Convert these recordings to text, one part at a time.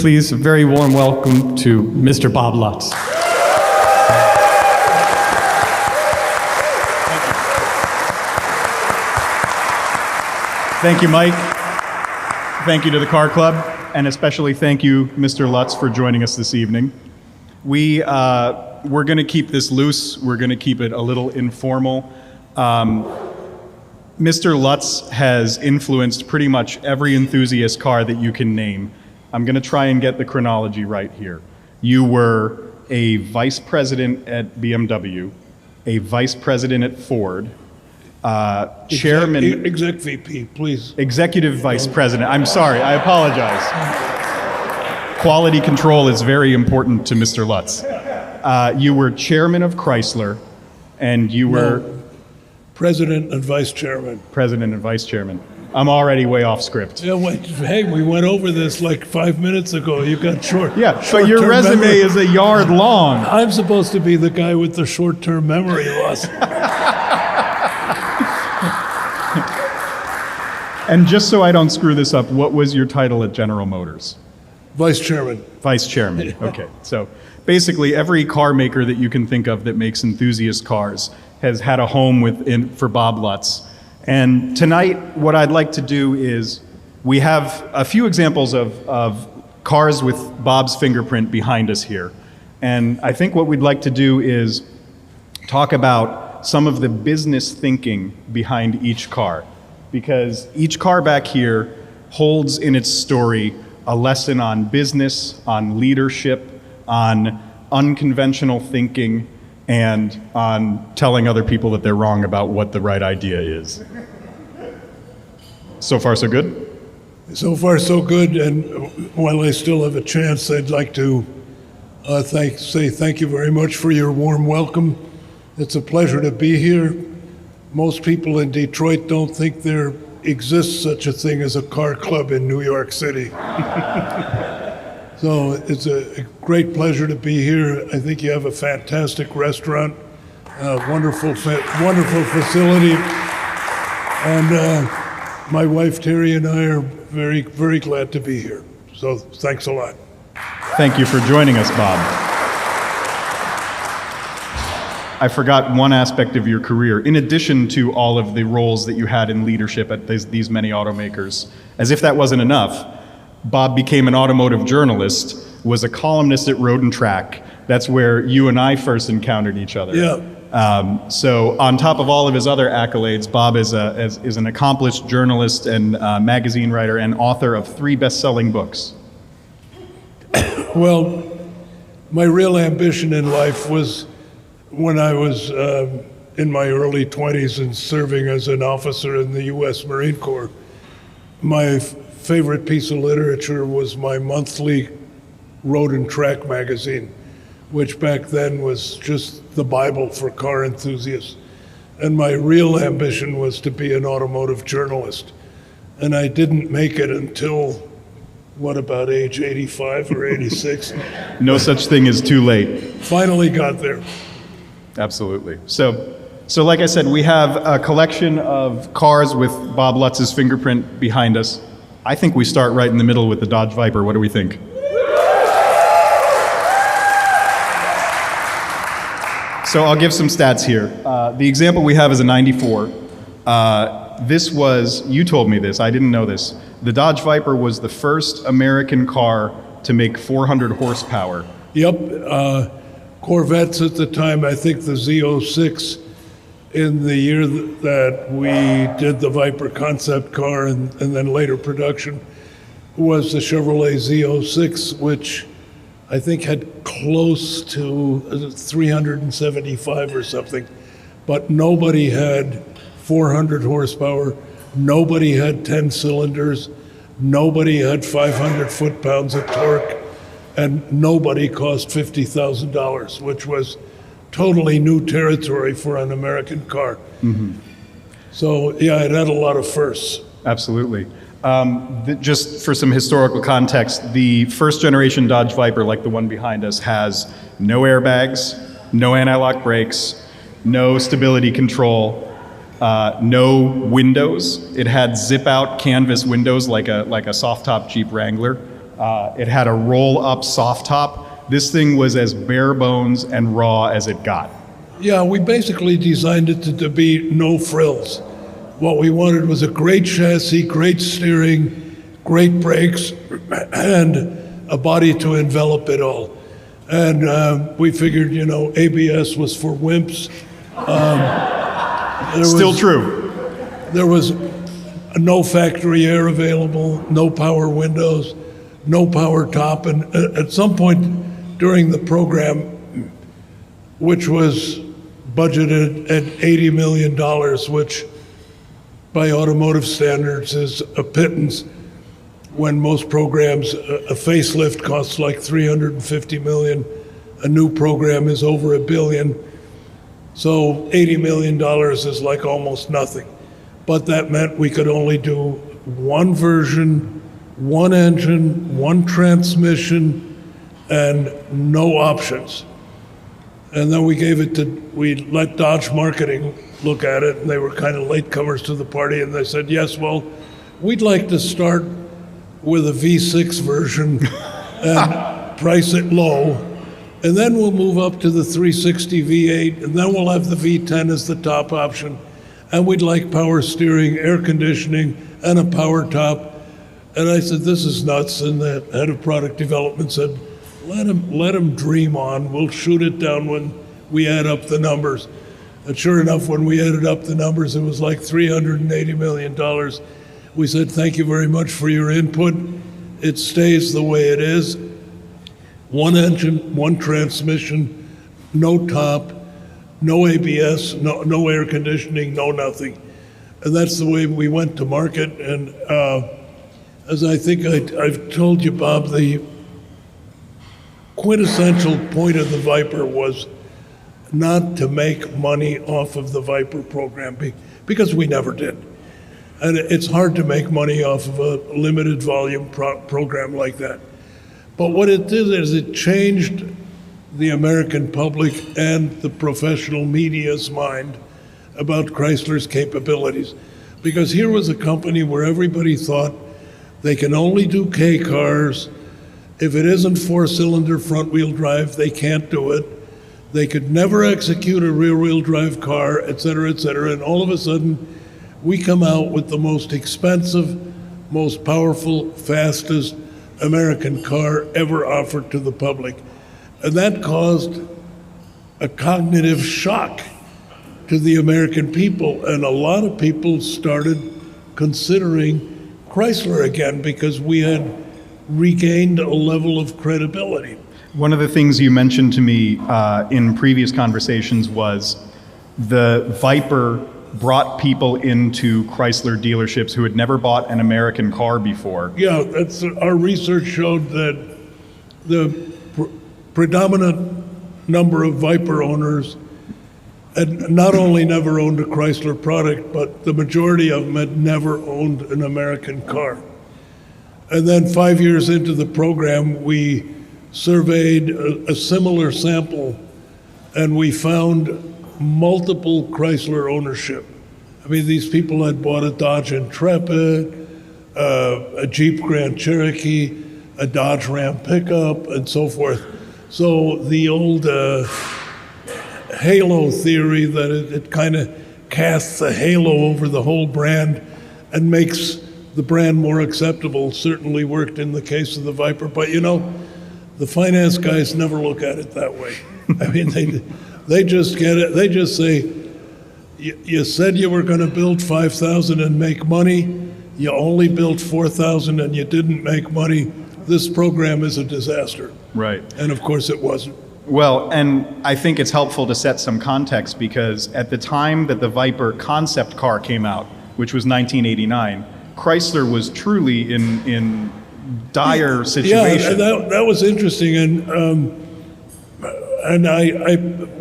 please a very warm welcome to Mr. Bob Lutz. Thank you, Mike. Thank you to the Car Club, and especially thank you, Mr. Lutz, for joining us this evening. We're going to keep this loose. We're going to keep it a little informal. Mr. Lutz has influenced pretty much every enthusiast car that you can name. I'm going to try and get the chronology right here. You were a vice president at BMW, a vice president at Ford, chairman... Exec VP, please. Executive vice president. I'm sorry, I apologize. Quality control is very important to Mr. Lutz. You were chairman of Chrysler, and you were... No, president and vice chairman. President and vice chairman. I'm already way off script. Yeah, hey, we went over this like 5 minutes ago. You got short. Yeah, but your resume memory. is a yard long. I'm supposed to be the guy with the short-term memory loss. And just so I don't screw this up, what was your title at General Motors? Vice chairman. Vice chairman, okay. So basically every car maker that you can think of that makes enthusiast cars has had a home for Bob Lutz. And tonight, what I'd like to do is, we have a few examples of cars with Bob's fingerprint behind us here. And I think what we'd like to do is talk about some of the business thinking behind each car. Because each car back here holds in its story a lesson on business, on leadership, on unconventional thinking, and on telling other people that they're wrong about what the right idea is. So far, so good? So far, so good. And while I still have a chance, I'd like to say thank you very much for your warm welcome. It's a pleasure to be here. Most people in Detroit don't think there exists such a thing as a car club in New York City. So it's a great pleasure to be here. I think you have a fantastic restaurant, wonderful facility. And my wife Terry and I are very, very glad to be here. So thanks a lot. Thank you for joining us, Bob. I forgot one aspect of your career. In addition to all of the roles that you had in leadership at these many automakers, as if that wasn't enough, Bob became an automotive journalist, was a columnist at Road and Track. That's where you and I first encountered each other. Yeah. So on top of all of his other accolades, Bob is an accomplished journalist and magazine writer and author of 3 best-selling books. Well, my real ambition in life was when I was in my early 20s and serving as an officer in the U.S. Marine Corps. My favorite piece of literature was my monthly Road and Track magazine, which back then was just the Bible for car enthusiasts. And my real ambition was to be an automotive journalist. And I didn't make it until, what, about age 85 or 86? No such thing as too late. Finally got there. Absolutely. So like I said, we have a collection of cars with Bob Lutz's fingerprint behind us. I think we start right in the middle with the Dodge Viper. What do we think? So I'll give some stats here. The example we have is a 94. This was, you told me this, I didn't know this. The Dodge Viper was the first American car to make 400 horsepower. Yep. Corvettes at the time, I think the Z06, in the year that we did the Viper concept car and then later production, was the Chevrolet Z06, which I think had close to 375 or something. But nobody had 400 horsepower, nobody had 10 cylinders, nobody had 500 foot-pounds of torque, and nobody cost $50,000, which was totally new territory for an American car. Mm-hmm. So yeah, it had a lot of firsts. Absolutely. Just for some historical context, the first generation Dodge Viper, like the one behind us, has no airbags, no anti-lock brakes, no stability control, no windows. It had zip-out canvas windows like a soft-top Jeep Wrangler. It had a roll-up soft top. This thing was as bare bones and raw as it got. Yeah, we basically designed it to be no frills. What we wanted was a great chassis, great steering, great brakes, and a body to envelop it all. And we figured, ABS was for wimps. Still true. There was no factory air available, no power windows, no power top. And at some point during the program, which was budgeted at $80 million, which by automotive standards is a pittance, when most programs, a facelift costs like $350 million, a new program is over $1 billion. So $80 million is like almost nothing. But that meant we could only do one version, one engine, one transmission, and no options. And then we let Dodge marketing look at it, and they were kind of latecomers to the party, and they said, yes, well, we'd like to start with a V6 version and price it low, and then we'll move up to the 360 V8, and then we'll have the V10 as the top option, and we'd like power steering, air conditioning, and a power top. And I said, this is nuts, and the head of product development said, let him dream on. We'll shoot it down when we add up the numbers. And sure enough, when we added up the numbers, it was like $380 million. We said, thank you very much for your input. It stays the way it is. One engine, one transmission, no top, no ABS, no air conditioning, no nothing. And that's the way we went to market. And as I think I've told you, Bob, the quintessential point of the Viper was not to make money off of the Viper program, because we never did. And it's hard to make money off of a limited volume program like that. But what it did is it changed the American public and the professional media's mind about Chrysler's capabilities. Because here was a company where everybody thought they can only do K cars. If it isn't four-cylinder front-wheel drive, they can't do it. They could never execute a rear-wheel drive car, et cetera, and all of a sudden, we come out with the most expensive, most powerful, fastest American car ever offered to the public. And that caused a cognitive shock to the American people, and a lot of people started considering Chrysler again because we had regained a level of credibility. One of the things you mentioned to me in previous conversations was the Viper brought people into Chrysler dealerships who had never bought an American car before. Yeah, our research showed that the predominant number of Viper owners had not only never owned a Chrysler product, but the majority of them had never owned an American car. And then 5 years into the program, we surveyed a similar sample, and we found multiple Chrysler ownership. I mean, these people had bought a Dodge Intrepid, a Jeep Grand Cherokee, a Dodge Ram pickup, and so forth. So the old halo theory that it kind of casts a halo over the whole brand and makes the brand more acceptable certainly worked in the case of the Viper. But the finance guys never look at it that way. I mean, they just get it. They just say, you said you were going to build 5,000 and make money. You only built 4,000 and you didn't make money. This program is a disaster. Right. And of course it wasn't. Well, and I think it's helpful to set some context because at the time that the Viper concept car came out, which was 1989, Chrysler was truly in dire situation. Yeah, that was interesting. And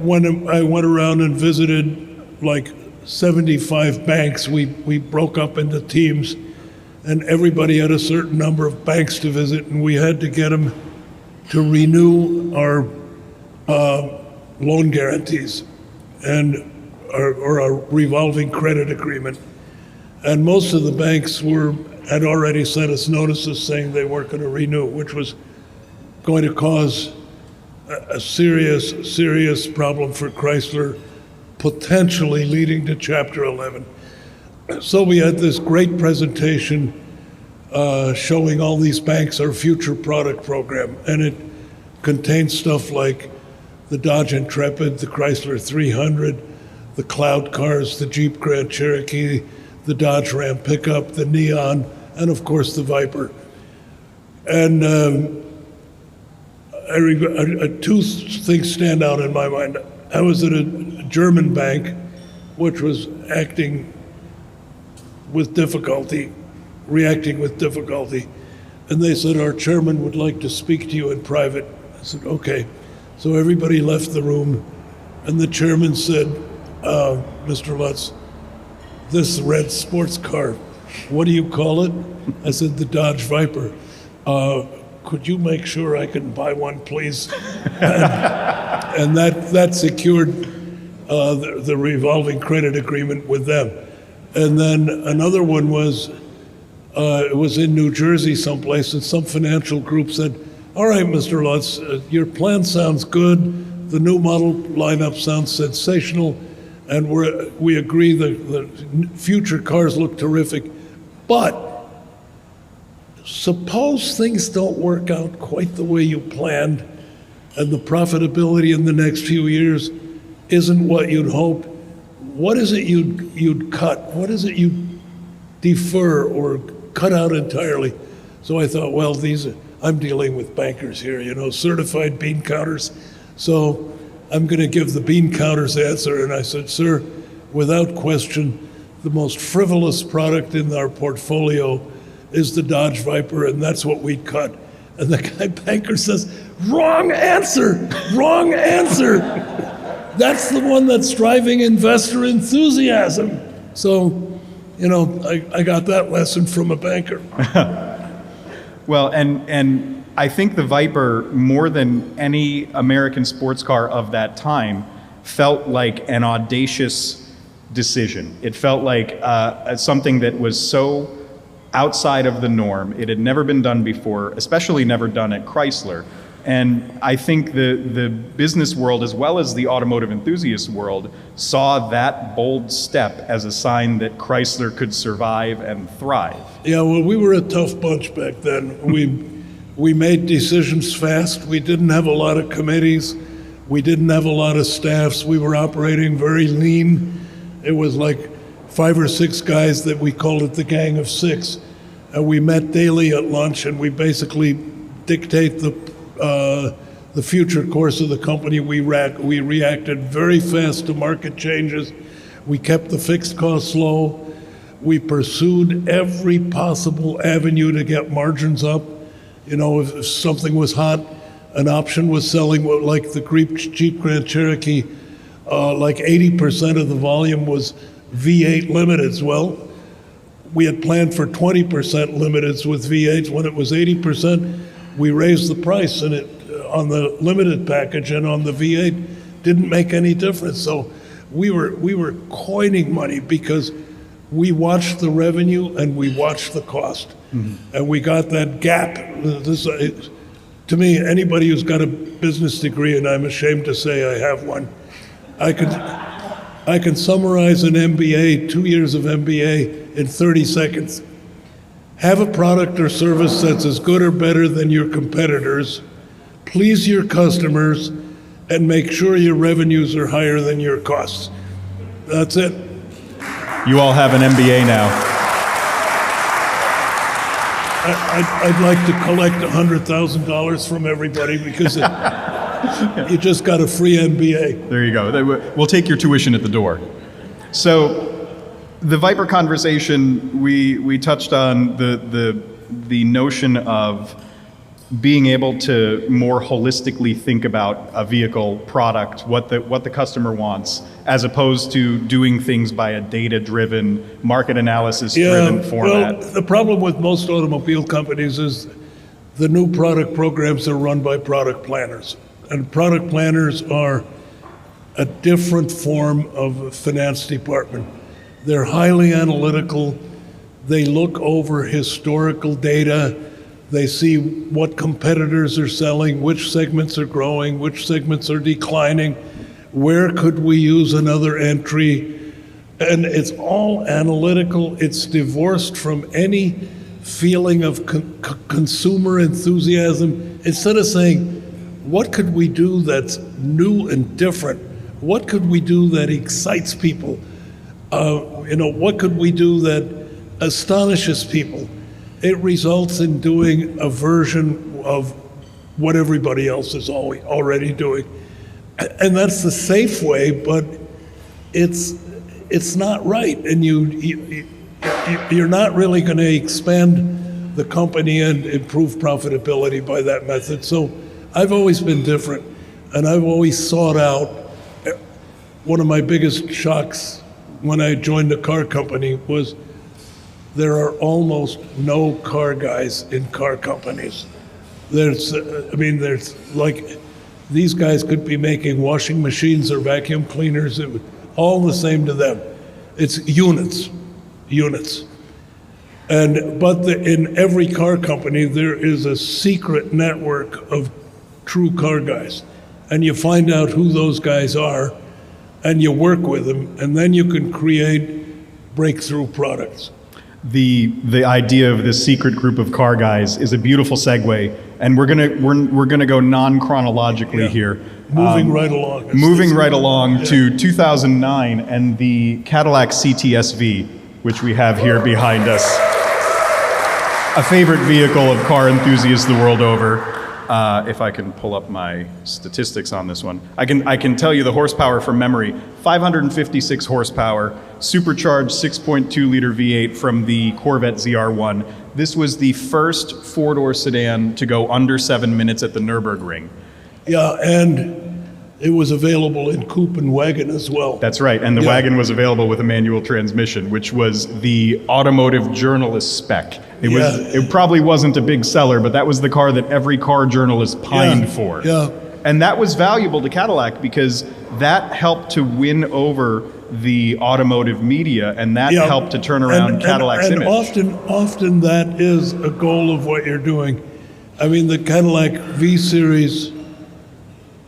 when I went around and visited like 75 banks, we broke up into teams, and everybody had a certain number of banks to visit, and we had to get them to renew our loan guarantees or our revolving credit agreement. And most of the banks were had already sent us notices saying they weren't going to renew, which was going to cause a serious problem for Chrysler, potentially leading to Chapter 11. So we had this great presentation showing all these banks our future product program, and it contained stuff like the Dodge Intrepid, the Chrysler 300, the Cloud cars, the Jeep Grand Cherokee, the Dodge Ram pickup, the Neon, and of course the Viper. And two things stand out in my mind. I was at a German bank which was acting with difficulty, reacting with difficulty, and they said, our chairman would like to speak to you in private. I said, okay. So everybody left the room, and the chairman said, Mr. Lutz, this red sports car, what do you call it? I said, the Dodge Viper. Could you make sure I can buy one, please? And that secured the revolving credit agreement with them. And then another one was, it was in New Jersey someplace, and some financial group said, all right, Mr. Lutz, your plan sounds good, the new model lineup sounds sensational, and we agree the future cars look terrific, but suppose things don't work out quite the way you planned, and the profitability in the next few years isn't what you'd hope. What is it you'd cut? What is it you'd defer or cut out entirely? So I thought, well, I'm dealing with bankers here, certified bean counters. So I'm going to give the bean counters answer. And I said, sir, without question, the most frivolous product in our portfolio is the Dodge Viper, and that's what we'd cut. And the banker says, wrong answer, wrong answer. That's the one that's driving investor enthusiasm. So, I got that lesson from a banker. Well, and I think the Viper, more than any American sports car of that time, felt like an audacious decision. It felt like something that was so outside of the norm. It had never been done before, especially never done at Chrysler. And I think the business world, as well as the automotive enthusiast world, saw that bold step as a sign that Chrysler could survive and thrive. Yeah, well, we were a tough bunch back then. We made decisions fast. We didn't have a lot of committees. We didn't have a lot of staffs. We were operating very lean. It was like 5 or 6 guys that we called it the Gang of Six. And we met daily at lunch, and we basically dictate the future course of the company. We reacted very fast to market changes. We kept the fixed costs low. We pursued every possible avenue to get margins up. If something was hot, an option was selling, like the Jeep Grand Cherokee, like 80% of the volume was V8 limiteds. Well, we had planned for 20% limiteds with V8s. When it was 80%, we raised the price, and it on the limited package and on the V8 didn't make any difference. So we were coining money because we watched the revenue and we watched the cost, and we got that gap. To me, anybody who's got a business degree, and I'm ashamed to say I have one, I can summarize an MBA, 2 years of MBA, in 30 seconds. Have a product or service that's as good or better than your competitors, please your customers, and make sure your revenues are higher than your costs. That's it. You all have an MBA now. I'd like to collect $100,000 from everybody because you just got a free MBA. There you go. We'll take your tuition at the door. So the Viper conversation, we touched on the notion of being able to more holistically think about a vehicle product, what the customer wants, as opposed to doing things by a data-driven, market analysis-driven format. Well, the problem with most automobile companies is the new product programs are run by product planners. And product planners are a different form of a finance department. They're highly analytical. They look over historical data. They see what competitors are selling, which segments are growing, which segments are declining, where could we use another entry. And it's all analytical. It's divorced from any feeling of consumer enthusiasm. Instead of saying, what could we do that's new and different? What could we do that excites people? What could we do that astonishes people? It results in doing a version of what everybody else is already doing. And that's the safe way, but it's not right. And you're not really going to expand the company and improve profitability by that method. So I've always been different, and I've always sought out. One of my biggest shocks when I joined a car company was there are almost no car guys in car companies. There's like, these guys could be making washing machines or vacuum cleaners, all the same to them. It's units. But in every car company, there is a secret network of true car guys. And you find out who those guys are, and you work with them, and then you can create breakthrough products. The idea of this secret group of car guys is a beautiful segue, and we're gonna go non-chronologically here. Moving right along. To 2009 and the Cadillac CTS-V, which we have here behind us. A favorite vehicle of car enthusiasts the world over. If I can pull up my statistics on this one. I can tell you the horsepower from memory. 556 horsepower, supercharged 6.2 liter V8 from the Corvette ZR1. This was the first four-door sedan to go under 7 minutes at the Nürburgring. Yeah, and it was available in coupe and wagon as well. That's right, and the wagon was available with a manual transmission, which was the Automotive journalist spec. It probably wasn't a big seller, but that was the car that every car journalist pined for. Yeah. And that was valuable to Cadillac because that helped to win over the automotive media, and that helped to turn around Cadillac's image. Often that is a goal of what you're doing. I mean, the Cadillac V Series,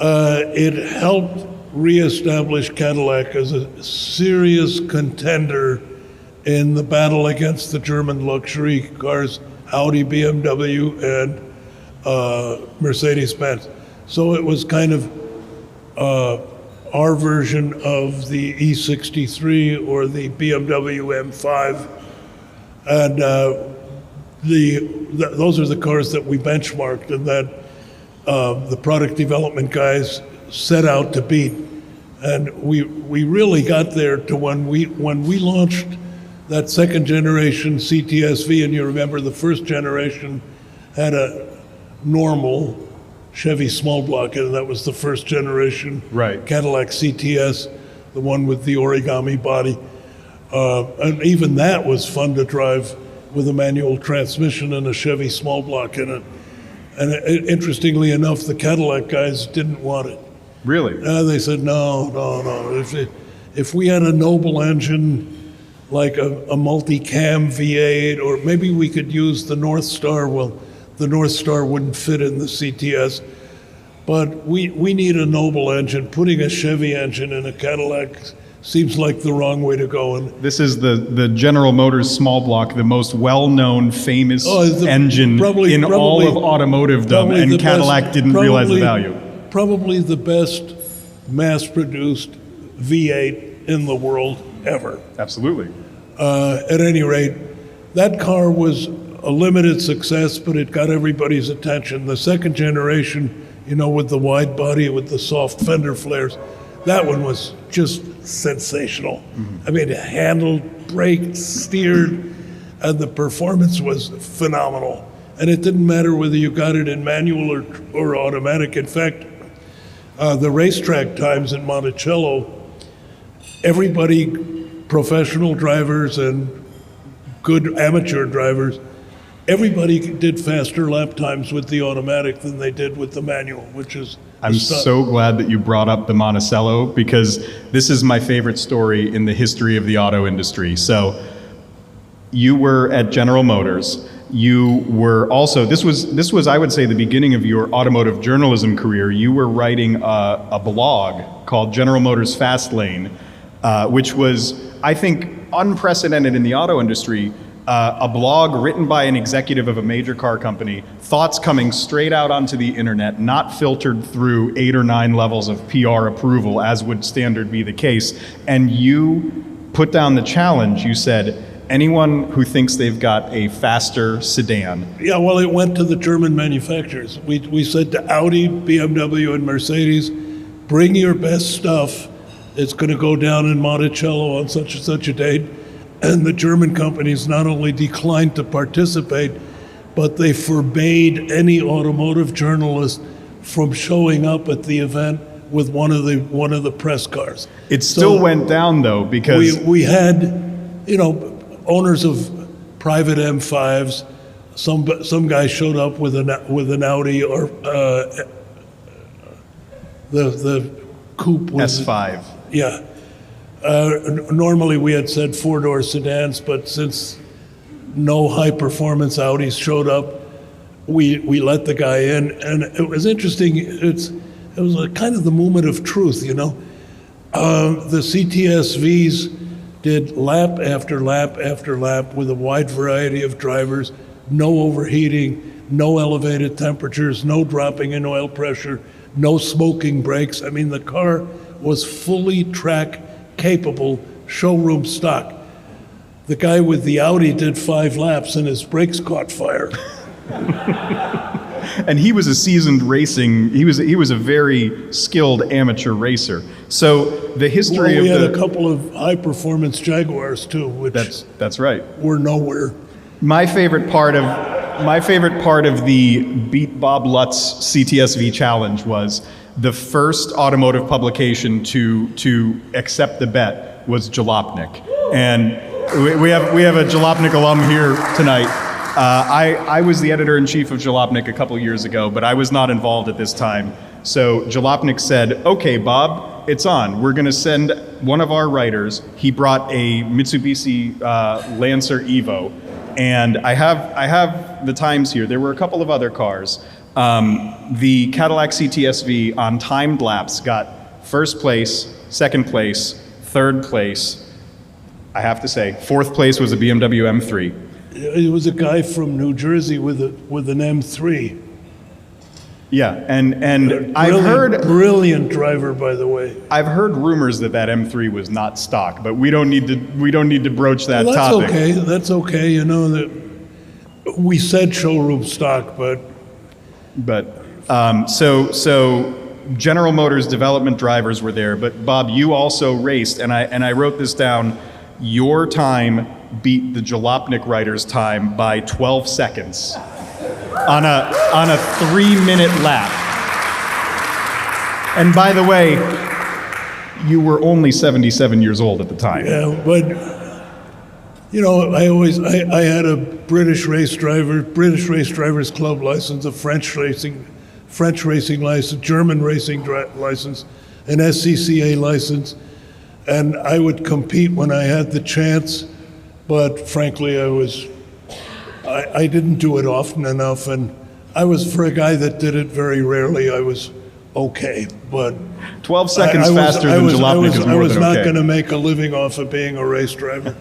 it helped reestablish Cadillac as a serious contender in the battle against the German luxury cars, Audi, BMW, and Mercedes-Benz. So it was kind of our version of the E63 or the BMW M5. And those are the cars that we benchmarked and that the product development guys set out to beat. And we really got there to when we launched that second generation CTS-V, and you remember the first generation had a normal Chevy small block, and that was the first generation Cadillac CTS, the one with the origami body. And even that was fun to drive with a manual transmission and a Chevy small block in it. And interestingly enough, the Cadillac guys didn't want it. Really? They said, no. If we had a noble engine, like a multi-cam V8, or maybe we could use the North Star. Well, the North Star wouldn't fit in the CTS, but we need a noble engine. Putting a Chevy engine in a Cadillac seems like the wrong way to go. And this is the General Motors small block, the most well-known, famous engine in all of automotive-dom, and Cadillac didn't realize the value. Probably the best mass-produced V8 in the world ever. Absolutely. At any rate, that car was a limited success, but it got everybody's attention. The second generation, with the wide body, with the soft fender flares, that one was just sensational. Mm-hmm. I mean, it handled, braked, steered, and the performance was phenomenal. And it didn't matter whether you got it in manual or automatic. In fact, the racetrack times in Monticello, everybody, professional drivers and good amateur drivers, everybody did faster lap times with the automatic than they did with the manual, which is... I'm so glad that you brought up the Monticello, because this is my favorite story in the history of the auto industry. So you were at General Motors. You were also, this was I would say the beginning of your automotive journalism career. You were writing a blog called General Motors Fast Lane, which was, I think, unprecedented in the auto industry. A blog written by an executive of a major car company, thoughts coming straight out onto the internet, not filtered through 8 or 9 levels of PR approval, as would standard be the case. And you put down the challenge. You said, anyone who thinks they've got a faster sedan. Yeah, well, it went to the German manufacturers. We said to Audi, BMW, and Mercedes, bring your best stuff. It's going to go down in Monticello on such and such a date. And the German companies not only declined to participate, but they forbade any automotive journalist from showing up at the event with one of the press cars. It still went down though, because we had, owners of private M5s. Some guy showed up with an Audi or the coupe was S5. Yeah. Normally we had said 4-door sedans, but since no high-performance Audis showed up, we let the guy in, and it was interesting. It was a kind of the moment of truth, The CTS-Vs did lap after lap after lap with a wide variety of drivers, no overheating, no elevated temperatures, no dropping in oil pressure, no smoking brakes. I mean, the car was fully track capable, showroom stock. The guy with the Audi did 5 laps and his brakes caught fire. And he was a seasoned racing, he was a very skilled amateur racer. So the history we of had a couple of high-performance Jaguars too, which that's right. were nowhere. My favorite part of the Beat Bob Lutz CTS-V challenge was the first automotive publication to accept the bet was Jalopnik. And we have a Jalopnik alum here tonight. I was the editor-in-chief of Jalopnik a couple years ago, but I was not involved at this time. So Jalopnik said, okay, Bob, it's on. We're going to send one of our writers. He brought a Mitsubishi Lancer Evo. And I have the times here. There were a couple of other cars. The Cadillac CTS-V on timed laps got first place, second place, third place. I have to say, fourth place was a BMW M3. It was a guy from New Jersey with an M3. Yeah, and I've heard brilliant driver, by the way. I've heard rumors that M3 was not stock, but we don't need to broach that topic. Okay. That's okay. That we said showroom stock, but so General Motors development drivers were there, but Bob, you also raced, and I wrote this down. Your time beat the Jalopnik writer's time by 12 seconds on a 3-minute lap. And by the way, you were only 77 years old at the time. Yeah, but I had a British Drivers Club license, a French racing license, German racing license, an SCCA license, and I would compete when I had the chance, but frankly, I didn't do it often enough, and for a guy that did it very rarely, I was okay, but 12 seconds faster than Jalopnik is more than okay. I was not going to make a living off of being a race driver.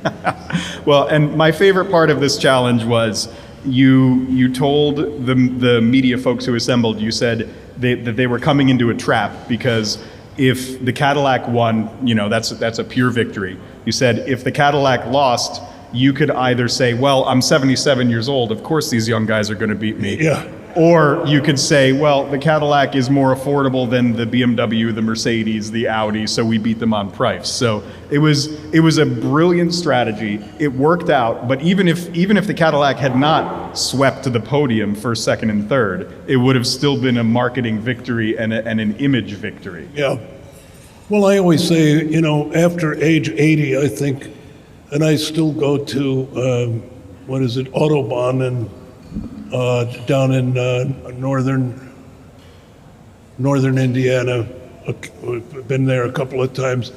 Well, and my favorite part of this challenge was you told the media folks who assembled, you said that they were coming into a trap because if the Cadillac won, that's a pure victory. You said if the Cadillac lost, you could either say, well, I'm 77 years old, of course these young guys are going to beat me. Yeah. Or you could say, well, the Cadillac is more affordable than the BMW, the Mercedes, the Audi, so we beat them on price. So it was a brilliant strategy. It worked out, but even if the Cadillac had not swept to the podium first, second, and third, it would have still been a marketing victory and an image victory. Yeah. Well, I always say, after age 80, I think, and I still go to, Autobahn and down in northern Indiana. I've been there a couple of times.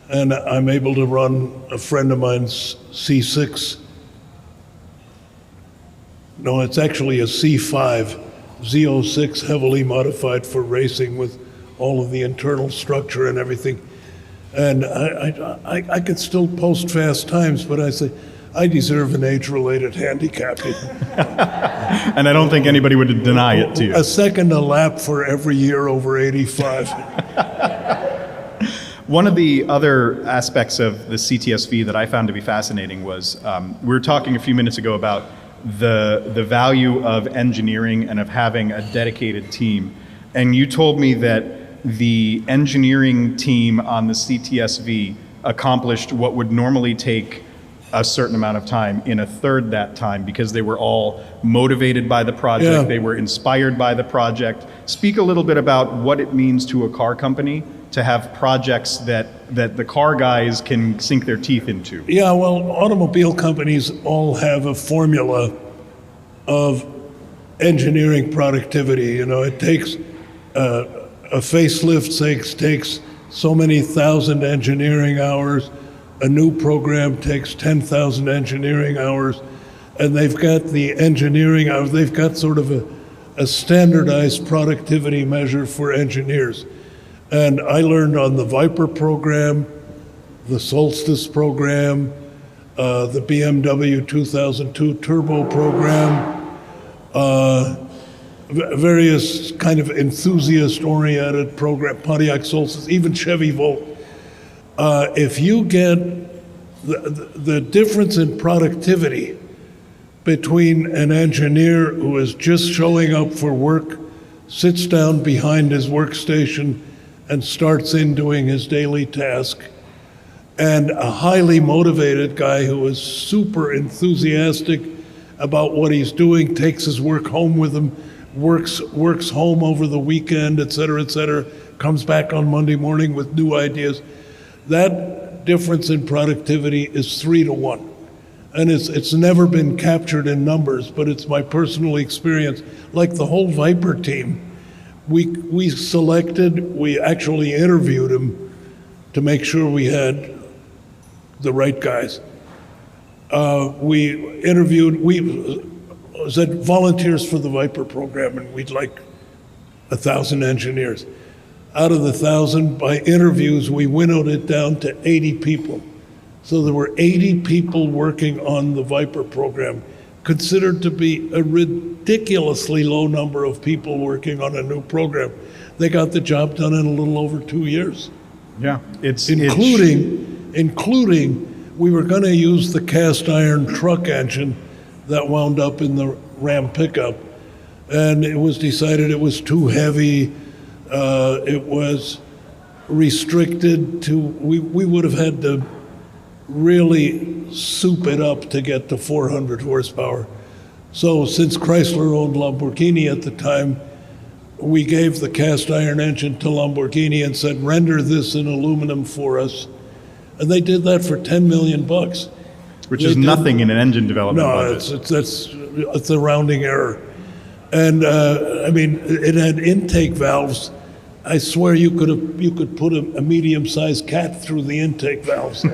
and I'm able to run a friend of mine's C6. No, it's actually a C5, Z06, heavily modified for racing with all of the internal structure and everything. And I could still post fast times, but I say, I deserve an age-related handicap. And I don't think anybody would deny it to you. A second a lap for every year over 85. One of the other aspects of the CTS-V that I found to be fascinating was, we were talking a few minutes ago about the value of engineering and of having a dedicated team. And you told me that the engineering team on the CTS-V accomplished what would normally take a certain amount of time in a third that time because they were all motivated by the project, Yeah. They were inspired by the project. Speak a little bit about what it means to a car company to have projects that the car guys can sink their teeth into. Yeah, well, automobile companies all have a formula of engineering productivity. You know, it takes a facelift takes so many thousand engineering hours. A new program takes 10,000 engineering hours, and they've got the engineering hours. They've got sort of a standardized productivity measure for engineers. And I learned on the Viper program, the Solstice program, the BMW 2002 Turbo program, various kind of enthusiast-oriented program, Pontiac Solstice, even Chevy Volt. If you get the difference in productivity between an engineer who is just showing up for work, sits down behind his workstation and starts in doing his daily task, and a highly motivated guy who is super enthusiastic about what he's doing, takes his work home with him, works home over the weekend, et cetera, comes back on Monday morning with new ideas. That difference in productivity is 3 to 1. And it's never been captured in numbers, but it's my personal experience. Like the whole Viper team, we actually interviewed them to make sure we had the right guys. We said volunteers for the Viper program, and we'd like 1,000 engineers. Out of the 1,000, by interviews, we winnowed it down to 80 people. So there were 80 people working on the Viper program, considered to be a ridiculously low number of people working on a new program. They got the job done in a little over 2 years. Yeah, Including we were going to use the cast iron truck engine that wound up in the Ram pickup, and it was decided it was too heavy. It was restricted to, we would have had to really soup it up to get to 400 horsepower. So since Chrysler owned Lamborghini at the time, we gave the cast iron engine to Lamborghini and said, render this in aluminum for us. And they did that for $10 million. Which is nothing in an engine development budget. No, it's a rounding error. And I mean, it had intake valves. I swear you could put a medium-sized cat through the intake valves. And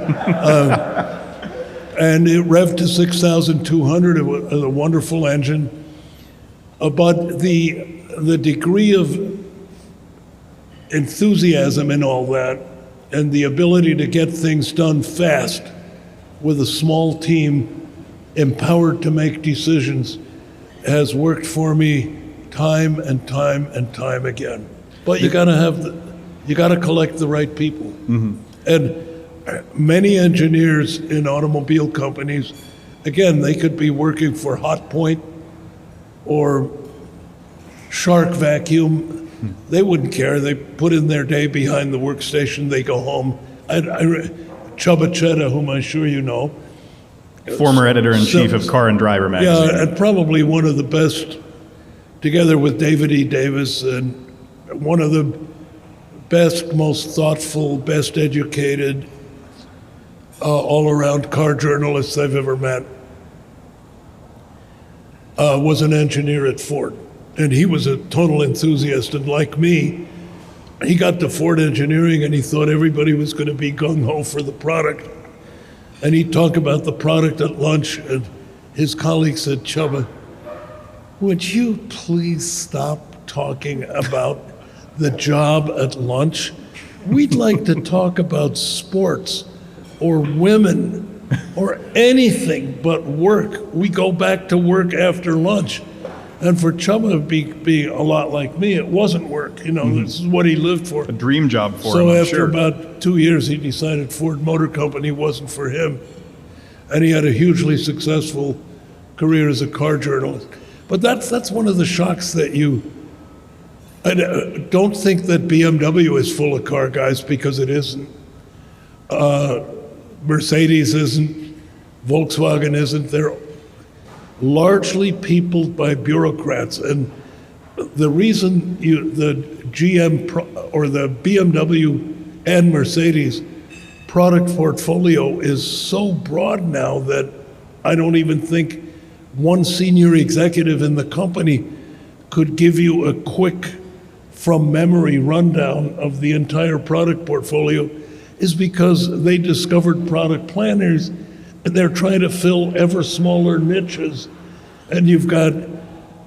it revved to 6,200. It was a wonderful engine. But the degree of enthusiasm in all that and the ability to get things done fast with a small team empowered to make decisions has worked for me time and time and time again. But you gotta collect the right people. Mm-hmm. And many engineers in automobile companies, again, they could be working for Hot Point or Shark Vacuum. They wouldn't care. They put in their day behind the workstation, they go home. Chubba Chetta, whom I'm sure you know. Former editor-in-chief of Car and Driver magazine. Yeah, and probably one of the best, together with David E. Davis, and one of the best, most thoughtful, best educated, all-around car journalists I've ever met, was an engineer at Ford. And he was a total enthusiast, and like me, he got to Ford Engineering and he thought everybody was going to be gung-ho for the product. And he'd talk about the product at lunch, and his colleague said, Chubba, would you please stop talking about the job at lunch? We'd like to talk about sports or women or anything but work. We go back to work after lunch. And for Chubba to be a lot like me, it wasn't work. This is what he lived for. A dream job for him, So I'm after sure. about 2 years, he decided Ford Motor Company wasn't for him. And he had a hugely successful career as a car journalist. But that's one of the shocks that I don't think that BMW is full of car guys, because it isn't. Mercedes isn't. Volkswagen isn't. They're largely peopled by bureaucrats. And the reason the GM or the BMW and Mercedes product portfolio is so broad now that I don't even think one senior executive in the company could give you a quick, from memory rundown of the entire product portfolio, is because they discovered product planners, and they're trying to fill ever smaller niches. And you've got,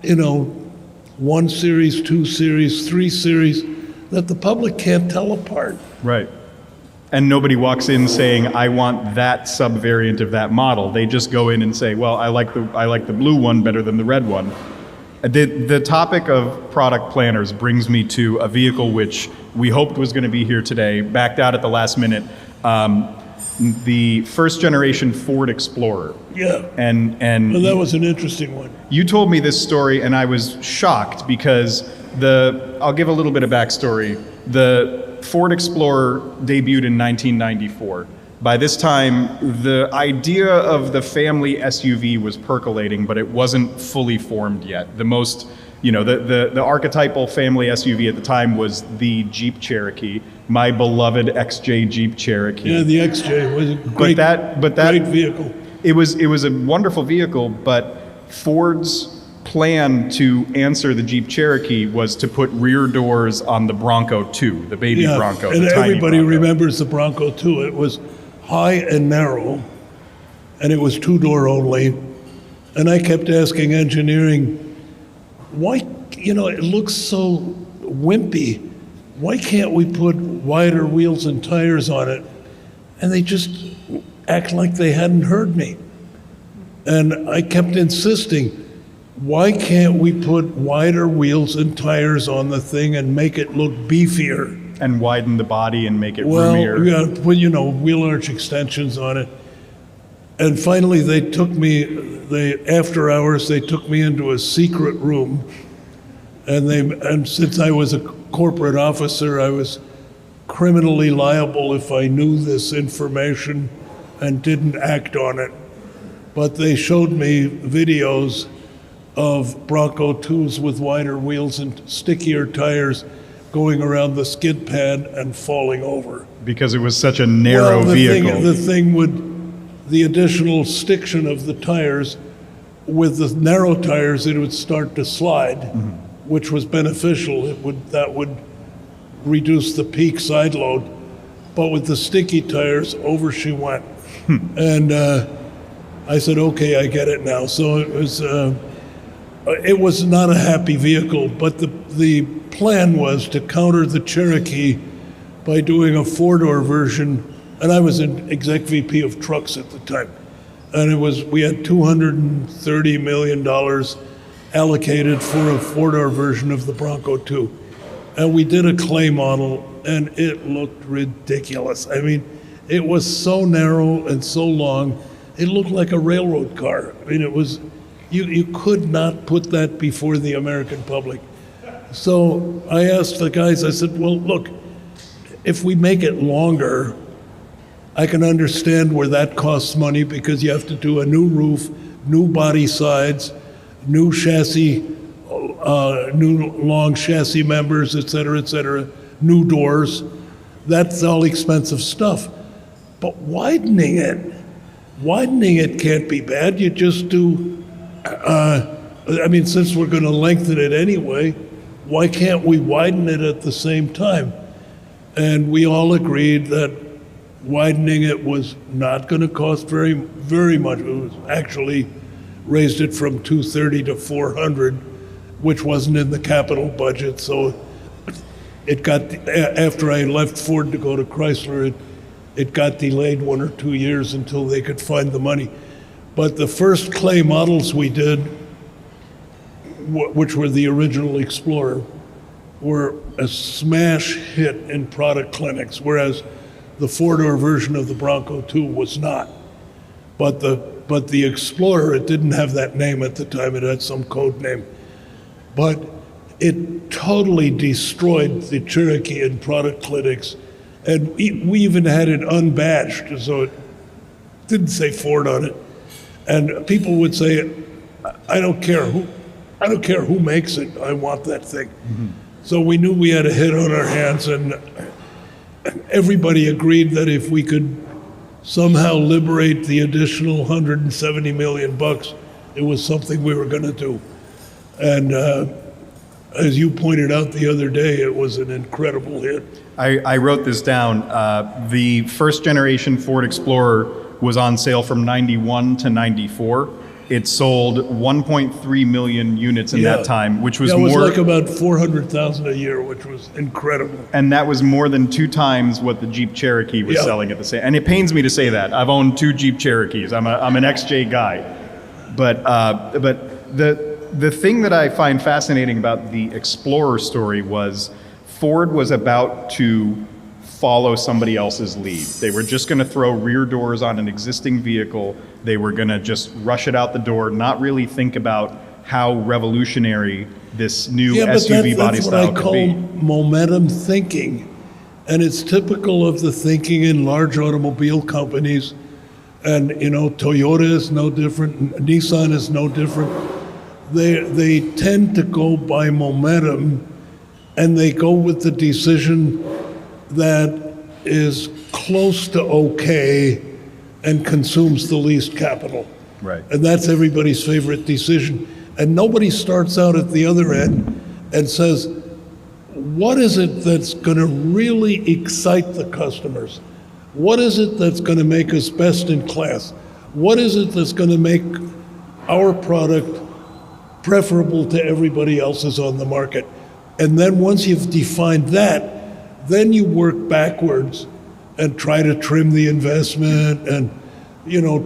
1 series, 2 series, 3 series that the public can't tell apart. Right. And nobody walks in saying, I want that sub-variant of that model. They just go in and say, well, I like the blue one better than the red one. The topic of product planners brings me to a vehicle which we hoped was going to be here today, backed out at the last minute. The first generation Ford Explorer. Yeah. And Well, that was an interesting one. you told me this story and I was shocked because I'll give a little bit of backstory. The Ford Explorer debuted in 1994. By this time, the idea of the family SUV was percolating, but it wasn't fully formed yet. The most, the archetypal family SUV at the time was the Jeep Cherokee, my beloved XJ Jeep Cherokee. Yeah, the XJ was a great, great vehicle. It was a wonderful vehicle, but Ford's plan to answer the Jeep Cherokee was to put rear doors on the Bronco 2, the baby Bronco. And the tiny everybody Bronco. remembers the Bronco 2. It was high and narrow, and it was 2-door only. And I kept asking engineering, why, it looks so wimpy. Why can't we put wider wheels and tires on it? And they just act like they hadn't heard me. And I kept insisting, why can't we put wider wheels and tires on the thing and make it look beefier? And widen the body and make it Well, roomier. we got to put, wheel arch extensions on it. And finally, they took me, after hours, they took me into a secret room. And since I was a corporate officer, I was criminally liable if I knew this information and didn't act on it. But they showed me videos of Bronco 2s with wider wheels and stickier tires going around the skid pad and falling over. Because it was such a narrow vehicle. The thing would, the additional stiction of the tires, with the narrow tires, it would start to slide, which was beneficial. That would reduce the peak side load. But with the sticky tires, over she went. And I said, okay, I get it now. So it was not a happy vehicle, but the plan was to counter the Cherokee by doing a 4-door version, and I was an exec VP of trucks at the time. And we had $230 million allocated for a 4-door version of the Bronco 2. And we did a clay model, and it looked ridiculous. I mean, it was so narrow and so long, it looked like a railroad car. I mean, it was, you could not put that before the American public. So I asked the guys, I said, well, look, if we make it longer, I can understand where that costs money because you have to do a new roof, new body sides, new chassis, new long chassis members, et cetera, new doors. That's all expensive stuff. But widening it can't be bad. You just do, since we're going to lengthen it anyway, why can't we widen it at the same time? And we all agreed that widening it was not going to cost very, very much. It was actually raised it from 230 to 400, which wasn't in the capital budget. So it got, after I left Ford to go to Chrysler, it got delayed 1 or 2 years until they could find the money. But the first clay models we did, which were the original Explorer, were a smash hit in product clinics, whereas the four-door version of the Bronco 2 was not. But the Explorer, it didn't have that name at the time, it had some code name. But it totally destroyed the Cherokee in product clinics, and we even had it unbadged, so it didn't say Ford on it. And people would say, I don't care who makes it, I want that thing. Mm-hmm. So we knew we had a hit on our hands, and everybody agreed that if we could somehow liberate the additional 170 million bucks, it was something we were going to do. And as you pointed out the other day, it was an incredible hit. I wrote this down. The first generation Ford Explorer was on sale from 91 to 94. It sold 1.3 million units in that time, which was more. It was like about 400,000 a year, which was incredible. And that was more than 2 times what the Jeep Cherokee was selling at the same. And it pains me to say that. I've owned 2 Jeep Cherokees. I'm an XJ guy, but the thing that I find fascinating about the Explorer story was Ford was about to follow somebody else's lead. They were just going to throw rear doors on an existing vehicle. They were going to just rush it out the door, not really think about how revolutionary this new SUV body style could be. That's what I call momentum thinking. And it's typical of the thinking in large automobile companies. And, Toyota is no different. Nissan is no different. They tend to go by momentum, and they go with the decision that is close to okay and consumes the least capital. Right. And that's everybody's favorite decision. And nobody starts out at the other end and says, what is it that's going to really excite the customers? What is it that's going to make us best in class? What is it that's going to make our product preferable to everybody else's on the market? And then once you've defined that, then you work backwards and try to trim the investment and,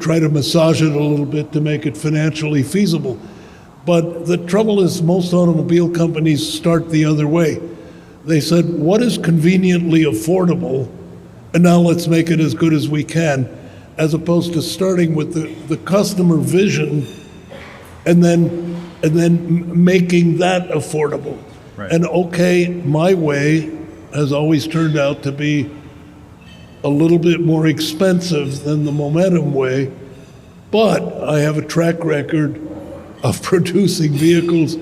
try to massage it a little bit to make it financially feasible. But the trouble is most automobile companies start the other way. They said, what is conveniently affordable? And now let's make it as good as we can, as opposed to starting with the customer vision and then making that affordable. Right. And okay, my way has always turned out to be a little bit more expensive than the momentum way, but I have a track record of producing vehicles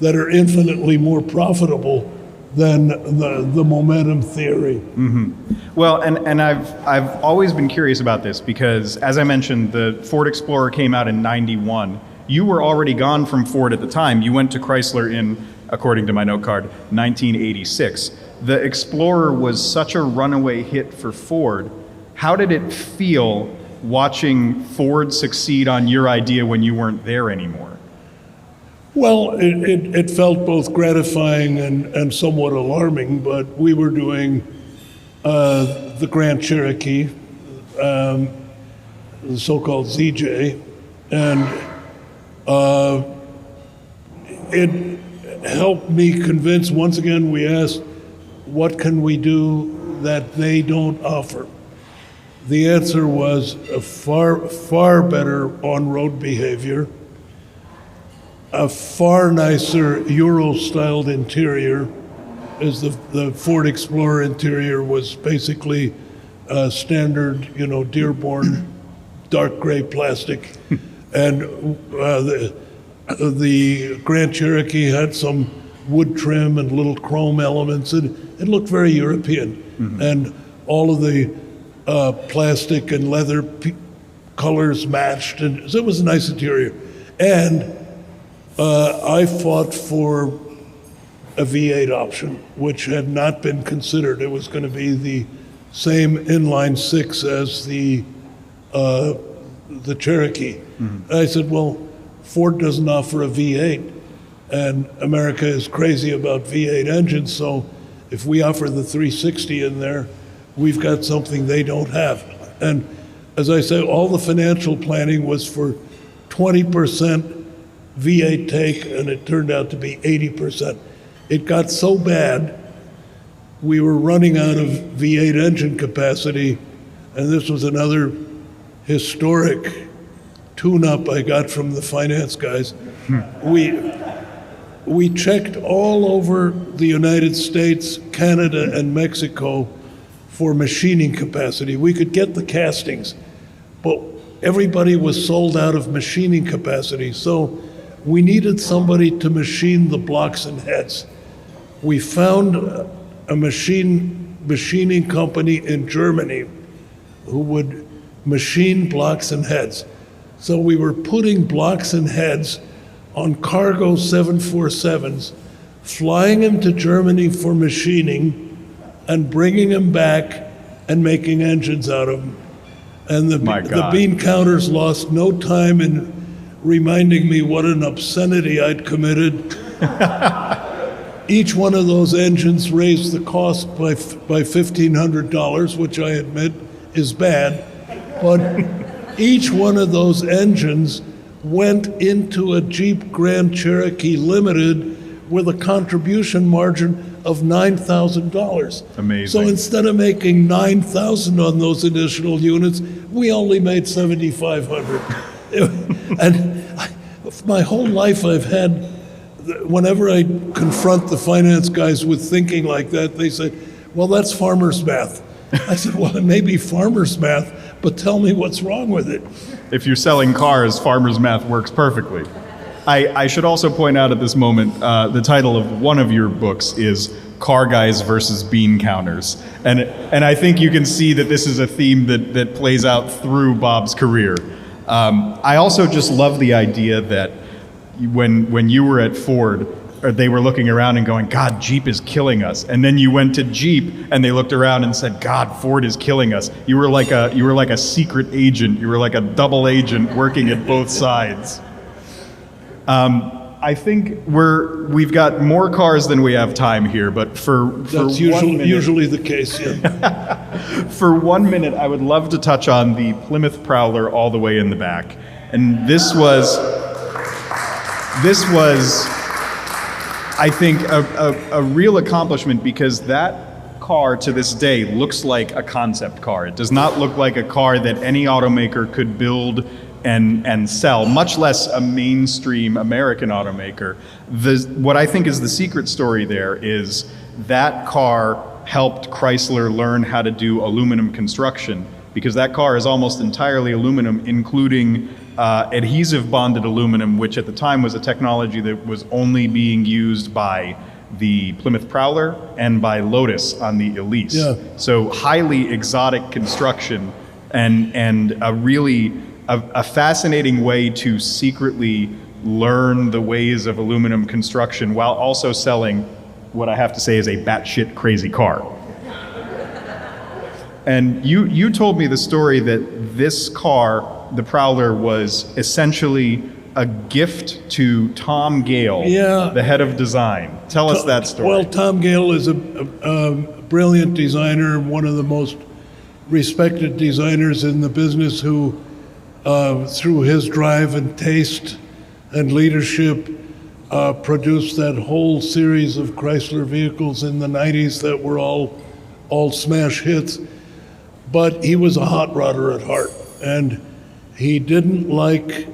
that are infinitely more profitable than the momentum theory. Mm-hmm. Well, and I've always been curious about this because, as I mentioned, the Ford Explorer came out in 91. You were already gone from Ford at the time. You went to Chrysler in, according to my note card, 1986. The Explorer was such a runaway hit for Ford. How did it feel watching Ford succeed on your idea when you weren't there anymore? Well, it felt both gratifying and somewhat alarming, but we were doing the Grand Cherokee, the so-called ZJ, and it helped me convince, once again, we asked, what can we do that they don't offer? The answer was a far better on-road behavior, a far nicer Euro-styled interior, as the Ford Explorer interior was basically standard, Dearborn dark gray plastic. And the Grand Cherokee had some wood trim and little chrome elements, and it looked very European. Mm-hmm. And all of the plastic and leather colors matched, and so it was a nice interior. And I fought for a V8 option, which had not been considered. It was going to be the same inline six as the Cherokee. And I said, well, Ford doesn't offer a V8, and America is crazy about V8 engines, so if we offer the 360 in there, we've got something they don't have. And as I said, all the financial planning was for 20% V8 take, and it turned out to be 80%. It got so bad, we were running out of V8 engine capacity, and this was another historic tune-up I got from the finance guys. We checked all over the United States, Canada, and Mexico for machining capacity. We could get the castings, but everybody was sold out of machining capacity. So we needed somebody to machine the blocks and heads. We found a machining company in Germany who would machine blocks and heads. So we were putting blocks and heads on cargo 747s, flying them to Germany for machining, and bringing them back and making engines out of them. And the bean counters lost no time in reminding me what an obscenity I'd committed. Each one of those engines raised the cost by $1,500, which I admit is bad, but each one of those engines went into a Jeep Grand Cherokee Limited with a contribution margin of $9,000. Amazing. So instead of making $9,000 on those additional units, we only made $7,500. And my whole life I've had, whenever I confront the finance guys with thinking like that, they say, well, that's farmer's math. I said, well, it may be farmer's math, but tell me what's wrong with it. If you're selling cars, farmer's math works perfectly. I should also point out at this moment, the title of one of your books is Car Guys versus Bean Counters. And I think you can see that this is a theme that plays out through Bob's career. I also just love the idea that when you were at Ford, they were looking around and going, God, Jeep is killing us. And then you went to Jeep and they looked around and said, God, Ford is killing us. You were like a secret agent. You were like a double agent working at both sides. I think we've got more cars than we have time here, but That's usually the case, yeah. For 1 minute, I would love to touch on the Plymouth Prowler all the way in the back. And this was, I think, a real accomplishment, because that car to this day looks like a concept car. It does not look like a car that any automaker could build and sell, much less a mainstream American automaker. What I think is the secret story there is that car helped Chrysler learn how to do aluminum construction, because that car is almost entirely aluminum, including adhesive bonded aluminum, which at the time was a technology that was only being used by the Plymouth Prowler and by Lotus on the Elise. Yeah. So highly exotic construction, and a fascinating way to secretly learn the ways of aluminum construction while also selling what I have to say is a batshit crazy car. And you told me the story that this car, the Prowler, was essentially a gift to Tom Gale, Yeah. the head of design. Tell us that story. Well, Tom Gale is a brilliant designer, one of the most respected designers in the business, who, through his drive and taste and leadership, produced that whole series of Chrysler vehicles in the 90s that were all smash hits. But he was a hot rodder at heart, and he didn't like,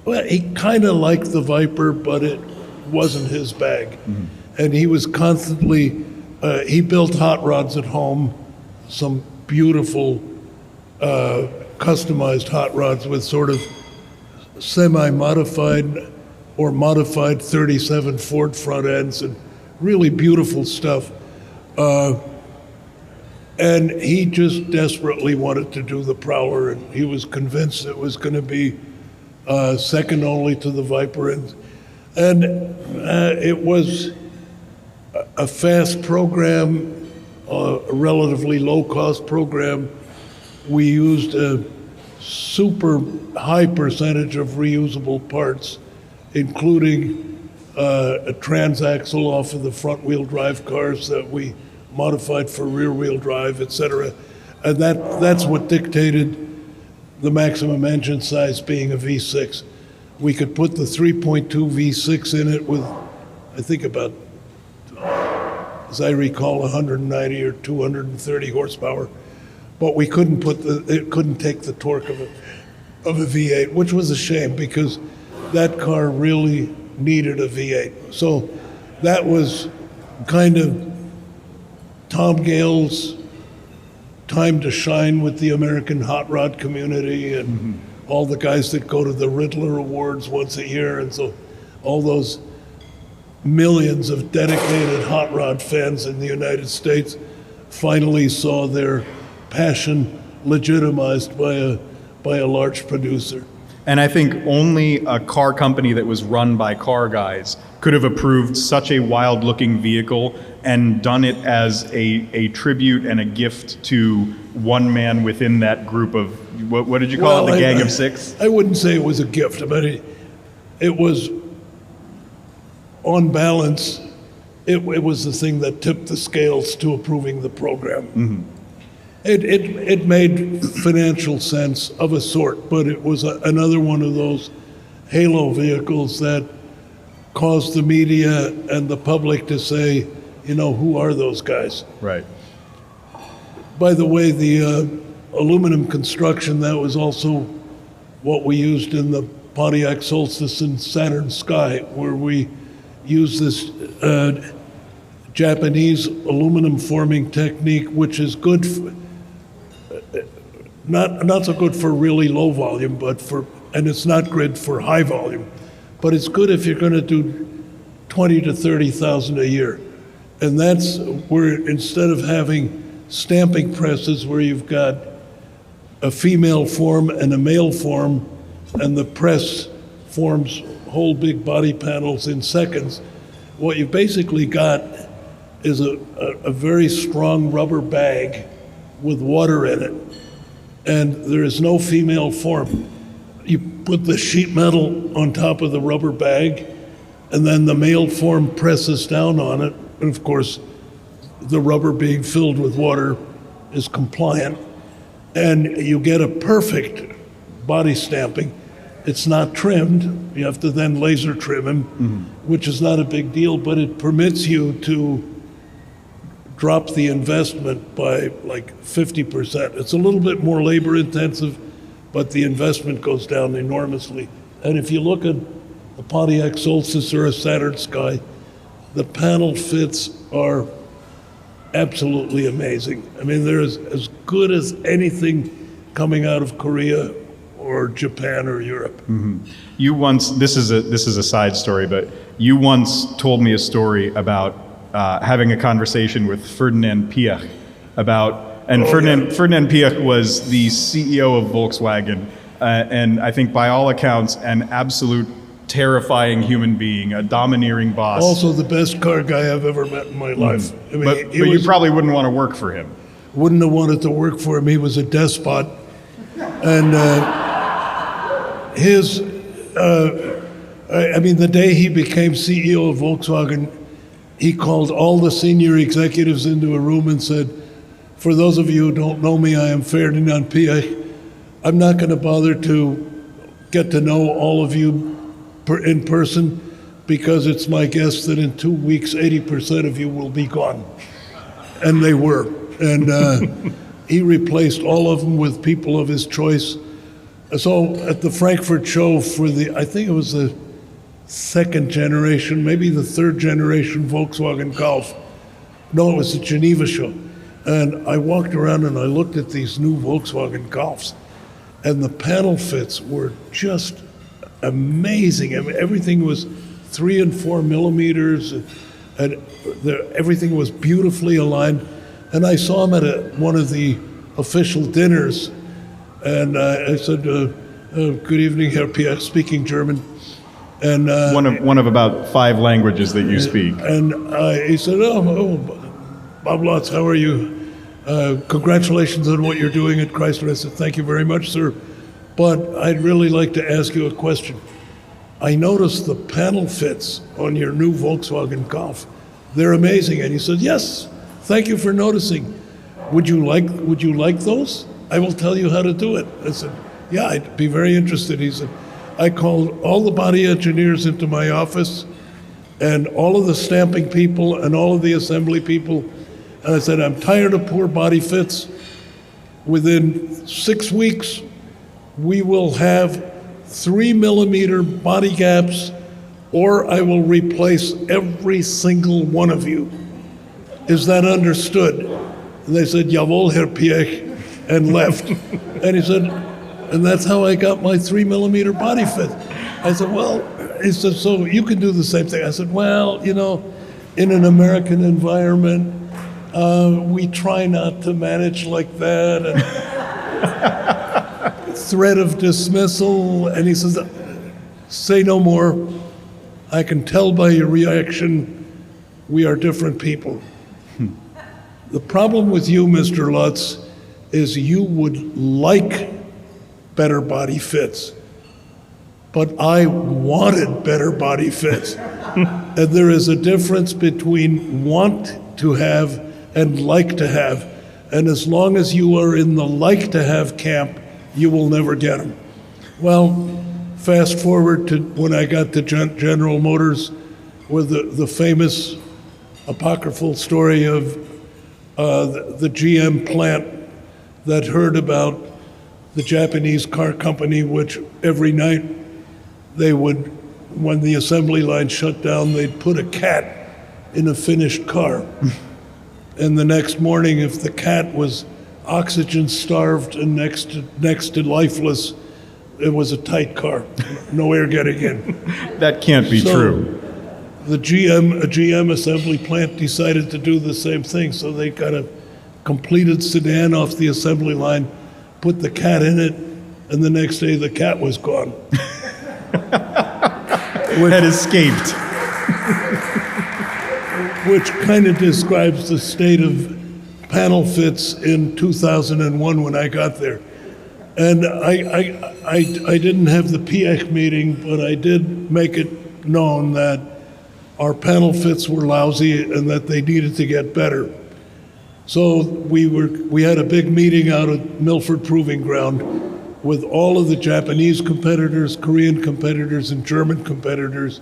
well, he kind of liked the Viper, but it wasn't his bag. Mm-hmm. And he was constantly, he built hot rods at home, some beautiful customized hot rods with sort of semi-modified or modified 37 Ford front ends, and really beautiful stuff. And he just desperately wanted to do the Prowler, and he was convinced it was going to be second only to the Viper. And it was a fast program, a relatively low-cost program. We used a super high percentage of reusable parts, including a transaxle off of the front-wheel drive cars that we modified for rear-wheel drive, et cetera. And that's what dictated the maximum engine size being a V6. We could put the 3.2 V6 in it with, I think about, as I recall, 190 or 230 horsepower, but we couldn't it couldn't take the torque of a V8, which was a shame because that car really needed a V8. So that was kind of Tom Gale's time to shine with the American hot rod community and all the guys that go to the Riddler Awards once a year, and so all those millions of dedicated hot rod fans in the United States finally saw their passion legitimized by a large producer. And I think only a car company that was run by car guys could have approved such a wild-looking vehicle and done it as a tribute and a gift to one man within that group of, what did you call it, the gang of six? I wouldn't say it was a gift, but it was, on balance, it was the thing that tipped the scales to approving the program. Mm-hmm. It made financial sense of a sort, but it was another one of those halo vehicles that caused the media and the public to say, you know, who are those guys? Right. By the way, the aluminum construction, that was also what we used in the Pontiac Solstice and Saturn Sky, where we used this Japanese aluminum forming technique, which is good for, not so good for really low volume, and it's not good for high volume, but it's good if you're going to do 20 to 30,000 a year. And that's where, instead of having stamping presses where you've got a female form and a male form, and the press forms whole big body panels in seconds, what you've basically got is a very strong rubber bag with water in it, and there is no female form. You put the sheet metal on top of the rubber bag, and then the male form presses down on it, and of course, the rubber being filled with water is compliant, and you get a perfect body stamping. It's not trimmed. You have to then laser trim him, which is not a big deal, but it permits you to drop the investment by like 50%. It's a little bit more labor intensive, but the investment goes down enormously. And if you look at a Pontiac Solstice or a Saturn Sky, the panel fits are absolutely amazing. I mean, they're as good as anything coming out of Korea or Japan or Europe. Mm-hmm. You once, this is a side story, but you once told me a story about having a conversation with Ferdinand Piëch about, and Ferdinand Piëch was the CEO of Volkswagen, and I think by all accounts, an absolute terrifying human being, a domineering boss. Also the best car guy I've ever met in my life. I mean, but you probably wouldn't want to work for him. Wouldn't have wanted to work for him. He was a despot. And the day he became CEO of Volkswagen, he called all the senior executives into a room and said, for those of you who don't know me, I am Ferdinand Piëch. I'm not going to bother to get to know all of you in person, because it's my guess that in 2 weeks, 80% of you will be gone. And they were. And he replaced all of them with people of his choice. So at the Frankfurt show I think it was the second generation, maybe the third generation Volkswagen Golf. No, it was the Geneva show. And I walked around and I looked at these new Volkswagen Golfs, and the panel fits were just amazing. I mean, everything was 3 and 4 millimeters, and everything was beautifully aligned. And I saw him at one of the official dinners, and I said, good evening, Herr Piëch, speaking German. And One of about 5 languages that you speak. and he said, oh, Bob Lutz, how are you? Congratulations on what you're doing at Chrysler. I said, thank you very much, sir. But I'd really like to ask you a question. I noticed the panel fits on your new Volkswagen Golf. They're amazing. And he said, yes, thank you for noticing. Would you like those? I will tell you how to do it. I said, yeah, I'd be very interested. He said, I called all the body engineers into my office and all of the stamping people and all of the assembly people. And I said, I'm tired of poor body fits. Within 6 weeks, we will have 3 millimeter body gaps, or I will replace every single one of you. Is that understood? And they said, Jawohl, Herr Piech, and left. And he said, and that's how I got my 3 millimeter body fit. I said, well, he said, so you can do the same thing. I said, well, you know, in an American environment, we try not to manage like that. And threat of dismissal. And he says, say no more. I can tell by your reaction, we are different people. The problem with you, Mr. Lutz, is you would like better body fits. But I wanted better body fits. And there is a difference between want to have and like to have. And as long as you are in the like to have camp, you will never get them. Well, fast forward to when I got to General Motors with the famous apocryphal story of the GM plant that heard about the Japanese car company, which every night they would, when the assembly line shut down, they'd put a cat in a finished car. And the next morning, if the cat was oxygen starved and next to lifeless, it was a tight car, no air getting in. That can't be true. A GM assembly plant decided to do the same thing, so they got a completed sedan off the assembly line, put the cat in it, and the next day the cat was gone. Had escaped. Which kind of describes the state of panel fits in 2001 when I got there. And I didn't have the PX meeting, but I did make it known that our panel fits were lousy and that they needed to get better. So we had a big meeting out at Milford Proving Ground with all of the Japanese competitors, Korean competitors, and German competitors,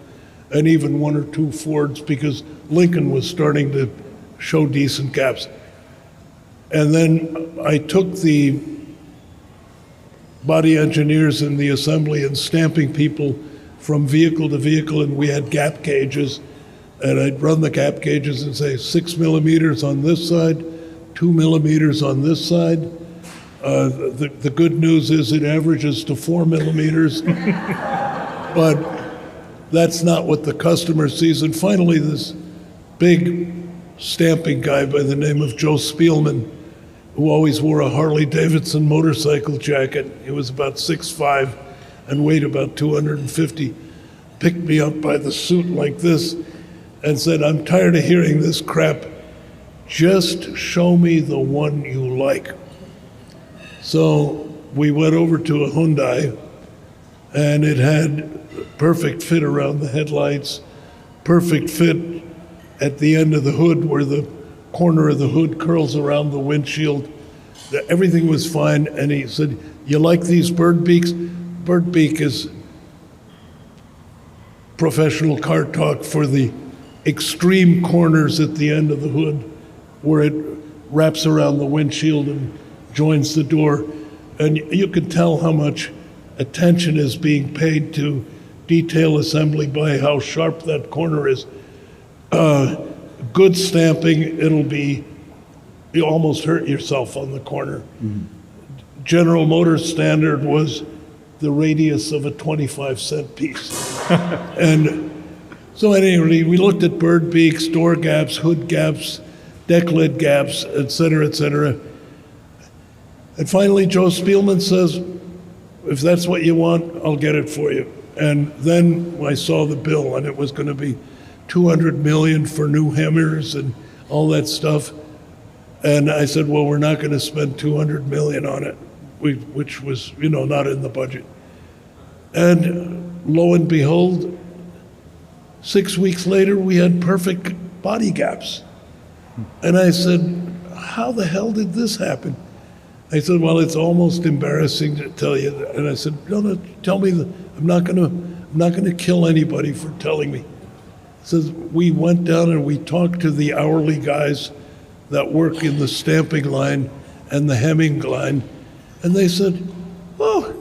and even 1 or 2 Fords, because Lincoln was starting to show decent gaps. And then I took the body engineers and the assembly and stamping people from vehicle to vehicle, and we had gap gauges, and I'd run the gap gauges and say 6 millimeters on this side, 2 millimeters on this side. The good news is it averages to 4 millimeters, but that's not what the customer sees. And finally, this big stamping guy by the name of Joe Spielman, who always wore a Harley-Davidson motorcycle jacket, he was about 6'5" and weighed about 250, picked me up by the suit like this and said, I'm tired of hearing this crap. Just show me the one you like. So we went over to a Hyundai, and it had perfect fit around the headlights, perfect fit at the end of the hood where the corner of the hood curls around the windshield. Everything was fine, and he said, you like these bird beaks? Bird beak is professional car talk for the extreme corners at the end of the hood where it wraps around the windshield and joins the door. And you can tell how much attention is being paid to detail assembly by how sharp that corner is. Good stamping, you almost hurt yourself on the corner. Mm-hmm. General Motors standard was the radius of a 25-cent piece. And so anyway, we looked at bird beaks, door gaps, hood gaps, deck lid gaps, et cetera, et cetera. And finally, Joe Spielman says, if that's what you want, I'll get it for you. And then I saw the bill, and it was going to be 200 million for new Hammers and all that stuff. And I said, well, we're not going to spend 200 million on it, which was, not in the budget. And lo and behold, 6 weeks later, we had perfect body gaps. And I said, how the hell did this happen? I said, well, it's almost embarrassing to tell you. And I said, no, tell me. I'm not gonna kill anybody for telling me. Says we went down and we talked to the hourly guys that work in the stamping line and the hemming line, and they said, oh,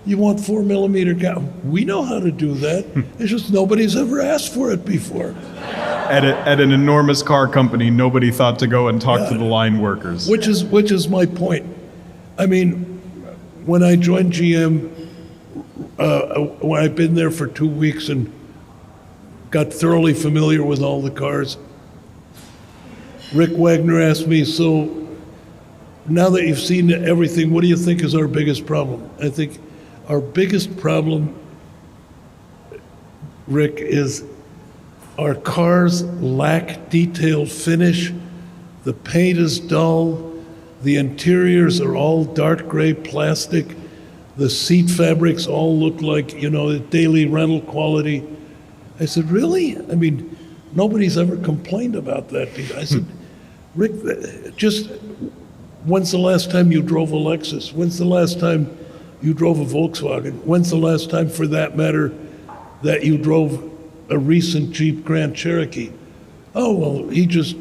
you want 4mm gap? We know how to do that. It's just nobody's ever asked for it before. At an enormous car company, nobody thought to go and talk to the line workers. Which is my point. I mean, when I joined GM, when I've been there for 2 weeks and got thoroughly familiar with all the cars, Rick Wagner asked me, so now that you've seen everything, what do you think is our biggest problem? I think our biggest problem, Rick, is our cars lack detailed finish. The paint is dull. The interiors are all dark gray plastic. The seat fabrics all look like, daily rental quality. I said, really? I mean, nobody's ever complained about that. I said, Rick, just when's the last time you drove a Lexus? When's the last time you drove a Volkswagen? When's the last time, for that matter, that you drove a recent Jeep Grand Cherokee? Oh, well, he just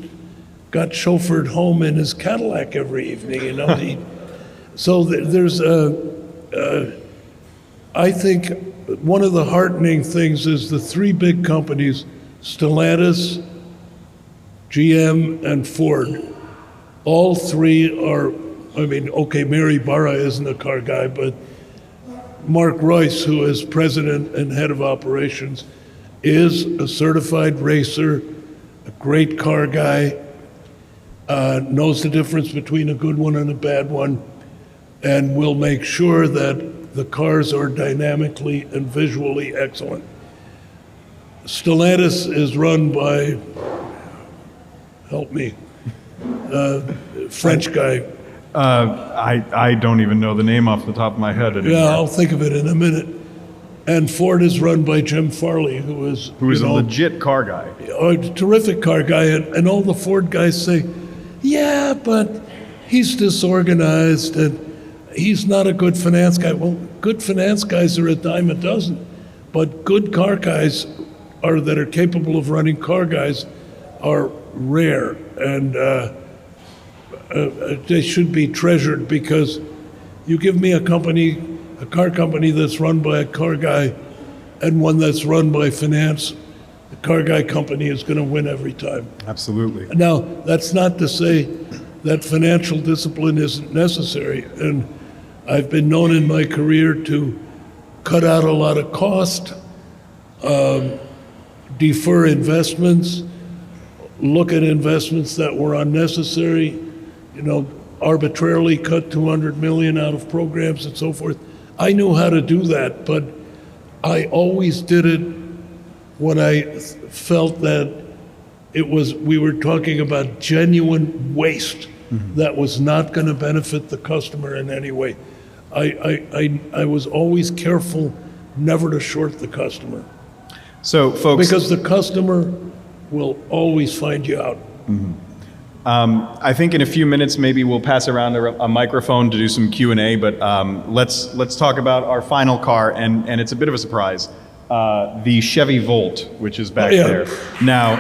got chauffeured home in his Cadillac every evening, So there's I think one of the heartening things is the three big companies, Stellantis, GM, and Ford, all three are, Mary Barra isn't a car guy, but Mark Royce, who is president and head of operations, is a certified racer, a great car guy, knows the difference between a good one and a bad one, and will make sure that the cars are dynamically and visually excellent. Stellantis is run by, help me, French guy. I don't even know the name off the top of my head anymore. Yeah, I'll think of it in a minute. And Ford is run by Jim Farley, who is a legit car guy. A terrific car guy, and all the Ford guys say, yeah, but he's disorganized and he's not a good finance guy. Well, good finance guys are a dime a dozen, but good car guys that are capable of running car guys are rare, and they should be treasured, because you give me a car company that's run by a car guy and one that's run by finance, the car guy company is going to win every time. Absolutely. Now, that's not to say that financial discipline isn't necessary, and I've been known in my career to cut out a lot of cost, defer investments, look at investments that were unnecessary, arbitrarily cut 200 million out of programs and so forth. I knew how to do that, but I always did it when I felt that we were talking about genuine waste that was not going to benefit the customer in any way. I was always careful never to short the customer. So, folks, because the customer will always find you out. I think in a few minutes maybe we'll pass around a microphone to do some Q&A, but let's talk about our final car, and it's a bit of a surprise. The Chevy Volt, which is back there. Now,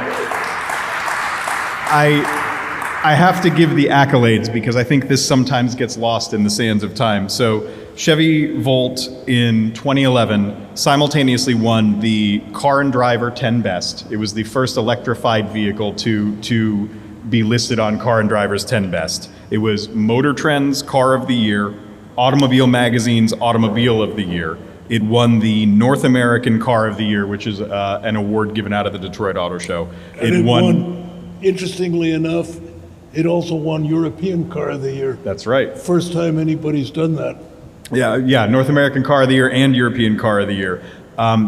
I have to give the accolades because I think this sometimes gets lost in the sands of time. So Chevy Volt in 2011 simultaneously won the Car and Driver 10 Best. It was the first electrified vehicle to be listed on Car and Driver's 10 Best. It was Motor Trend's Car of the Year, Automobile Magazine's Automobile of the Year. It won the North American Car of the Year, which is an award given out at the Detroit Auto Show. And it won, interestingly enough, it also won European Car of the Year. That's right. First time anybody's done that. Yeah, North American Car of the Year and European Car of the Year.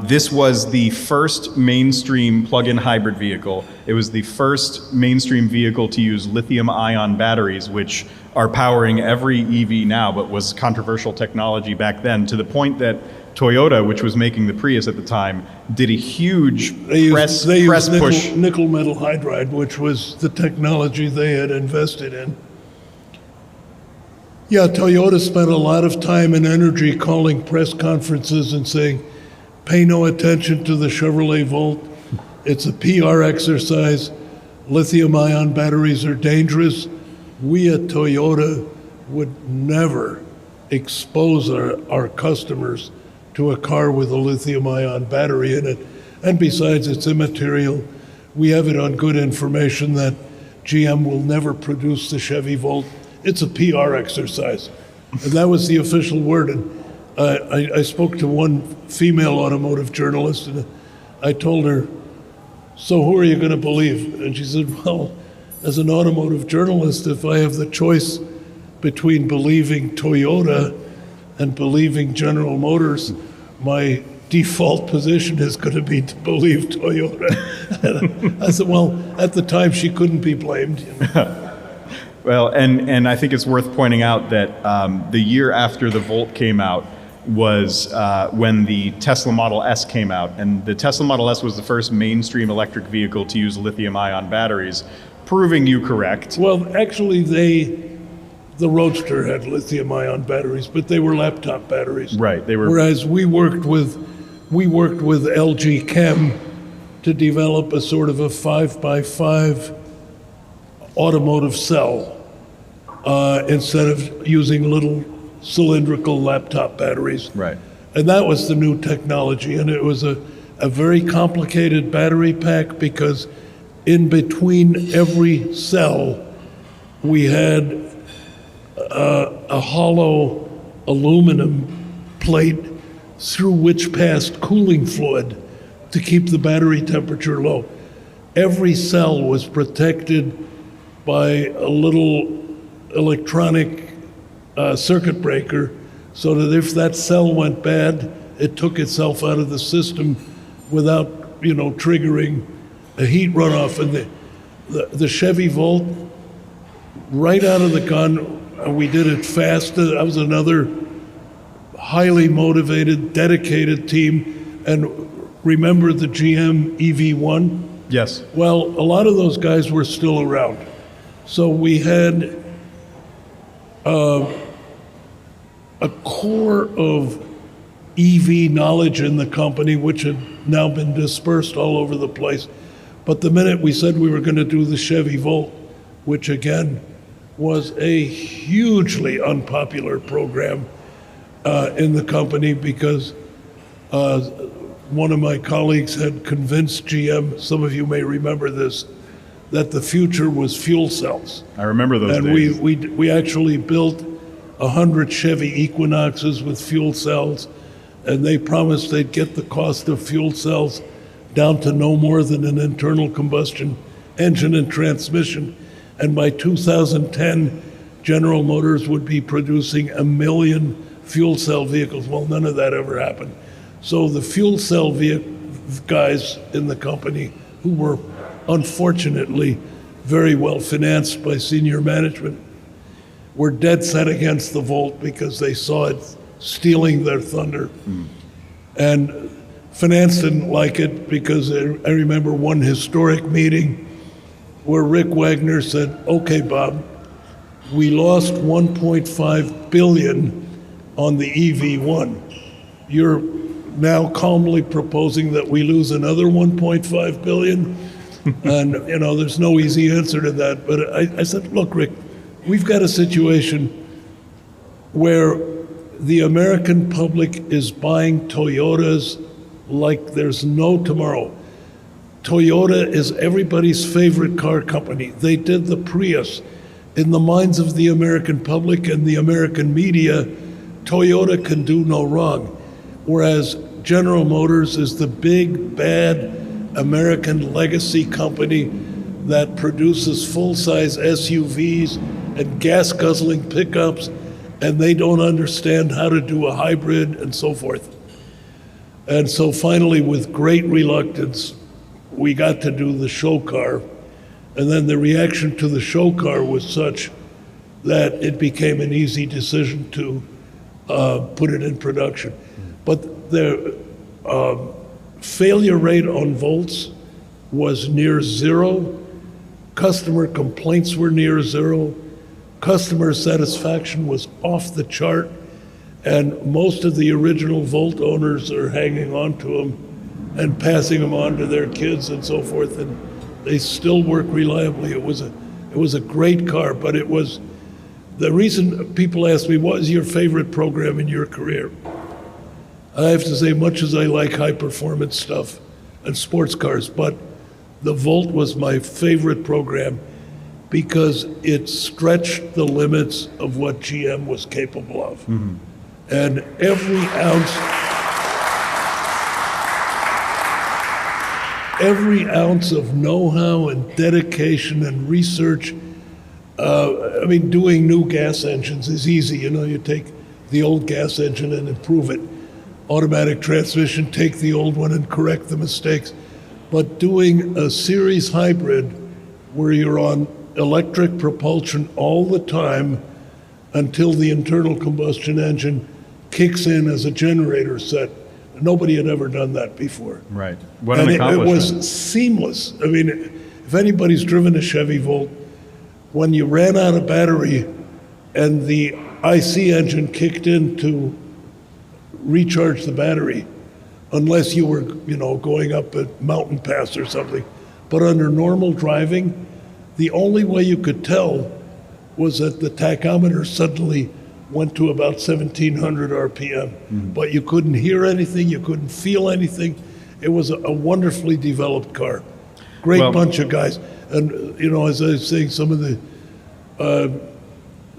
This was the first mainstream plug-in hybrid vehicle. It was the first mainstream vehicle to use lithium-ion batteries, which are powering every EV now, but was controversial technology back then, to the point that Toyota, which was making the Prius at the time, did a huge press push. Nickel metal hydride, which was the technology they had invested in. Yeah, Toyota spent a lot of time and energy calling press conferences and saying, pay no attention to the Chevrolet Volt. It's a PR exercise. Lithium-ion batteries are dangerous. We at Toyota would never expose our customers to a car with a lithium-ion battery in it. And besides, it's immaterial. We have it on good information that GM will never produce the Chevy Volt. It's a PR exercise. And that was the official word. And I spoke to one female automotive journalist, and I told her, so who are you going to believe? And she said, well, as an automotive journalist, if I have the choice between believing Toyota and believing General Motors, my default position is going to be to believe Toyota. I said, well, at the time, she couldn't be blamed. You know? Well, and I think it's worth pointing out that the year after the Volt came out was when the Tesla Model S came out. And the Tesla Model S was the first mainstream electric vehicle to use lithium-ion batteries, proving you correct. Well, actually, the Roadster had lithium-ion batteries, but they were laptop batteries. Right, they were. Whereas we worked with LG Chem to develop a sort of a 5x5 automotive cell instead of using little cylindrical laptop batteries. Right. And that was the new technology. And it was a very complicated battery pack because in between every cell, we had a hollow aluminum plate through which passed cooling fluid to keep the battery temperature low. Every cell was protected by a little electronic circuit breaker so that if that cell went bad, it took itself out of the system without, triggering a heat runoff. And the Chevy Volt, right out of the gun, we did it fast. I was another highly motivated, dedicated team. And remember the GM EV1? Yes. Well, a lot of those guys were still around. So we had a core of EV knowledge in the company, which had now been dispersed all over the place. But the minute we said we were going to do the Chevy Volt, which again was a hugely unpopular program in the company because one of my colleagues had convinced GM, some of you may remember this, that the future was fuel cells. I remember those days. And we actually built 100 Chevy Equinoxes with fuel cells, and they promised they'd get the cost of fuel cells down to no more than an internal combustion engine and transmission. And by 2010, General Motors would be producing 1 million fuel cell vehicles. Well, none of that ever happened. So the fuel cell guys in the company, who were unfortunately very well financed by senior management, were dead set against the Volt because they saw it stealing their thunder. And finance didn't like it because I remember one historic meeting where Rick Wagner said, okay, Bob, we lost 1.5 billion on the EV1. You're now calmly proposing that we lose another 1.5 billion? And, there's no easy answer to that. But I said, look, Rick, we've got a situation where the American public is buying Toyotas like there's no tomorrow. Toyota is everybody's favorite car company. They did the Prius. In the minds of the American public and the American media, Toyota can do no wrong. Whereas General Motors is the big, bad American legacy company that produces full-size SUVs and gas-guzzling pickups, and they don't understand how to do a hybrid and so forth. And so finally, with great reluctance, we got to do the show car. And then the reaction to the show car was such that it became an easy decision to put it in production. But the failure rate on Volts was near zero. Customer complaints were near zero. Customer satisfaction was off the chart. And most of the original Volt owners are hanging on to them and passing them on to their kids and so forth. And they still work reliably. It was a great car, but it was, the reason people ask me, what was your favorite program in your career? I have to say, much as I like high performance stuff and sports cars, but the Volt was my favorite program because it stretched the limits of what GM was capable of. Mm-hmm. And every ounce of know-how and dedication and research. Doing new gas engines is easy. You take the old gas engine and improve it. Automatic transmission, take the old one and correct the mistakes. But doing a series hybrid where you're on electric propulsion all the time until the internal combustion engine kicks in as a generator set, nobody had ever done that before. Right. What an accomplishment. It was seamless. If anybody's driven a Chevy Volt, when you ran out of battery and the IC engine kicked in to recharge the battery, unless you were, going up a mountain pass or something. But under normal driving, the only way you could tell was that the tachometer suddenly went to about 1,700 RPM. Mm-hmm. But you couldn't hear anything, you couldn't feel anything. It was a wonderfully developed car. Great bunch of guys. And, as I was saying, some of the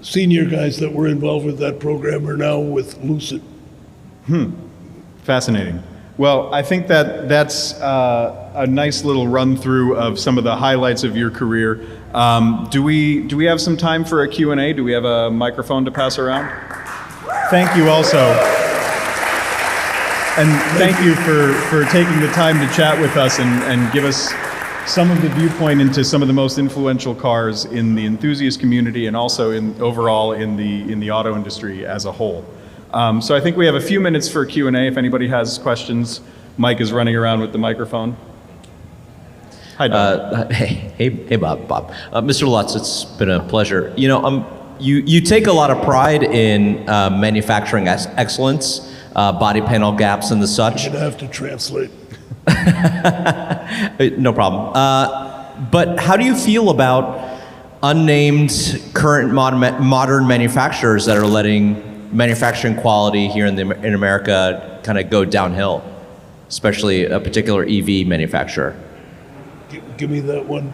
senior guys that were involved with that program are now with Lucid. Fascinating. Well, I think that's a nice little run through of some of the highlights of your career. Do we have some time for a Q&A? Do we have a microphone to pass around? Thank you also. And thank you for taking the time to chat with us and give us some of the viewpoint into some of the most influential cars in the enthusiast community and also overall in the auto industry as a whole. So I think we have a few minutes for Q&A. If anybody has questions, Mike is running around with the microphone. Hi, Doug. Hey, Bob. Mr. Lutz, it's been a pleasure. You take a lot of pride in manufacturing excellence, body panel gaps and the such. You're gonna have to translate. No problem. But how do you feel about unnamed current modern manufacturers that are letting manufacturing quality here in America kind of go downhill, especially a particular EV manufacturer? Give me that one.